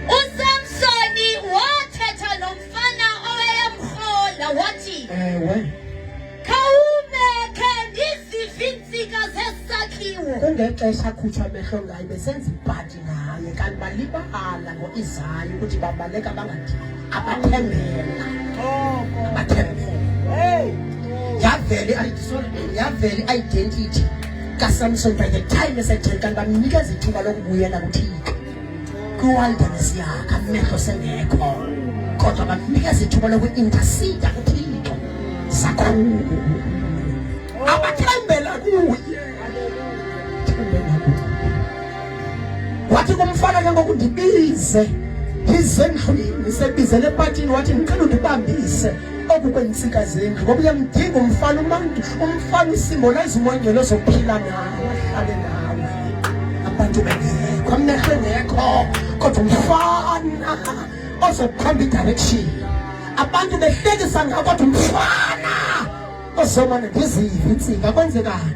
uSamsoni wathetha nomfana owayemhola wathi What? khawubekhe ndizivintsika zesakhiwo. Kungexesha khutshwa amehlo ngayo besenza ibhadi ngaye kanti balibala ngo-Isayi ukuthi babaleka abathembela. Yavele identity kaSamson by the time esethe kanti bamnikeza ithuba lokubuyela kuThixo. Kwiwilderness yakhe amehlo sengekho kodwa bamnikeza ithuba loku-intercede kuThixo. Sakhulu abathembela kuye. Wathi kumfana ke ngoku ndibize izendlwini sebizele epatini wathi ngicela undibambise okukwentsika zendlu ngoba uyamdinga umfana umfana usymbolize umongelo ozophila nawe ahlale nawe abantu bengekho amehlo engekho kodwa umfana ozokhomba idirection abantu behlekisa ngawo kodwa umfana ozomane ndizive intsika kwenzekani.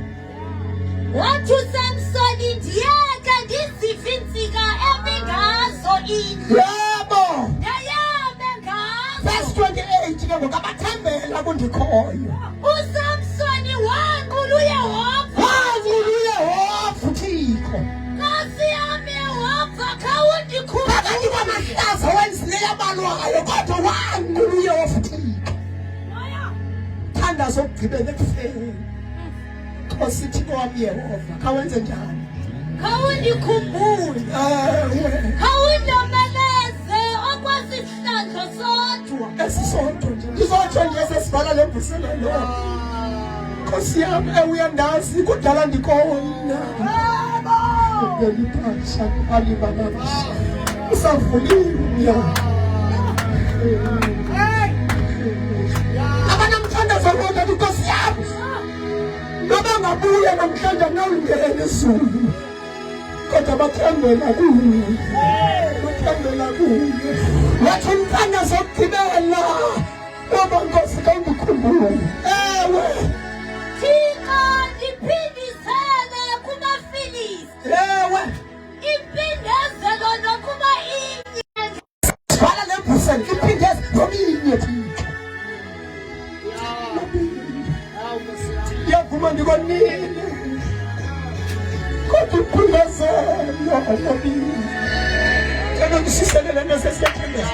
Wathi uSamsoni ndiyeke ndizivintsika emingazo indlu. Yebo. Ndayame ngazo. Verse 28 ke ngoku abathembela kundikhoyo. uSamsoni wanqula uYehova. Thixo. Nkosi yami Yehova khawundikhulule. Phakathi kwamahlazo wenzile yabalwayo kodwa wanqula uYehova Thixo. Thanda sokugqibela ekufeni. Nkosi Thixo wami Yehova kawenze njani? Khawundikhumbule. Khawundomeleze okwasihlandlo sodwa. Esisodwa nje. Ngizotsho nje sesibhala lembusela lo. Nkosi yami uyandazi kudala ndikona. Ngelipasha alibabasha. Usavuliwe. Abanamthandazo kodwa Nkosi yami. Noma ngabuya namhlanje nawungena ezulu. Kodwa bathembela kuye. Bathembela kuye. Wathi umthandazo okugqibela. Ngoba Nkosi kangikhumbule. Ewe. Thixo ndiphindisele kubaFilisti. Ewe iphindeze nobini Thixo yavuma ndikonile kodwa uphindezela nobini kena kusiselela nesesiyathandeza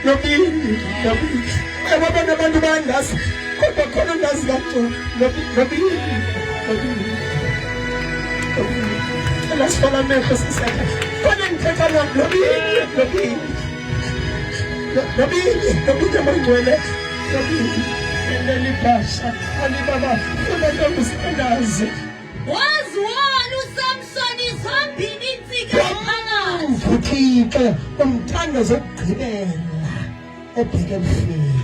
nobini ababona abantu bandazi kodwa khona ndazi lapho nobini elasifala mehlo sisatha khona ngithetha nobini amangcwele nobini elelibhasha alibaba funa ntombisandazi wazwana uSamson izombini insika ephakathi uThixo umthandazo okugqibela obheke emhlabeni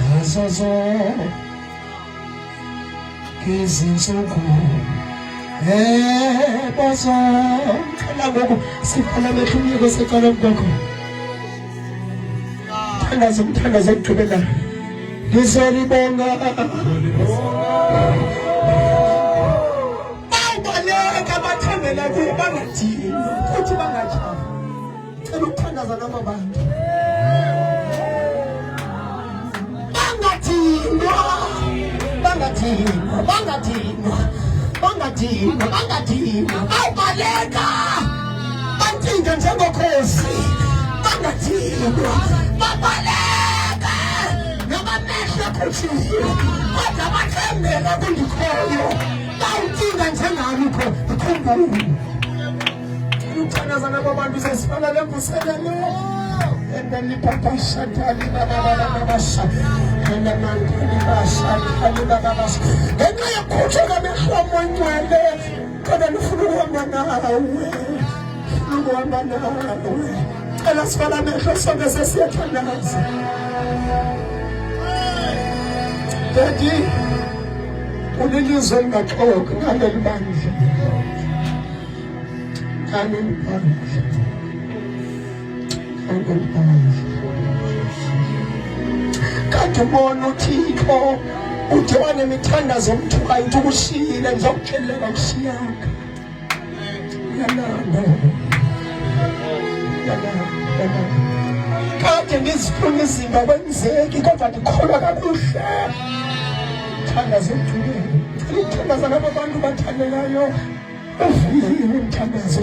ngazo zonke izinsuku bazongicela ngoku sifana mehlunyeko secala mkwakho umthandazo okugqibela ngizolibonga bawubaleka bathembela kuye bangadini futhi bangajahi cela ukuthandaza noma bantu bangadinwa awubaleka bantinga njengokhosi bangadinwa babaleka noma mehlo akhuthile kodwa bathembela kundikhoyo bawutinga njengami ikhumbule ukuthandaza nabo bantu sesifana lemvuselelo endelipapasha talibabababasha enamantalibasha talibababasha ngenxa yokukhuthuka mehlo amangcwele kodwa ndifuna ukuhamba nawe cela sifana mehlo sonke sesiyathandaza Daddy ulilizwe elingaxoki ngaleli bandla kanti ubona uThixo uthi wanemithandazo omthuka yithi ukushiyile ngizokuxelela kushiyaka kade ngizifuna izinto kwenzeki kodwa ndikholwa kakuhle thandazo omthukeni ukuthandaza nabo bantu bathandekayo uvile umthandazo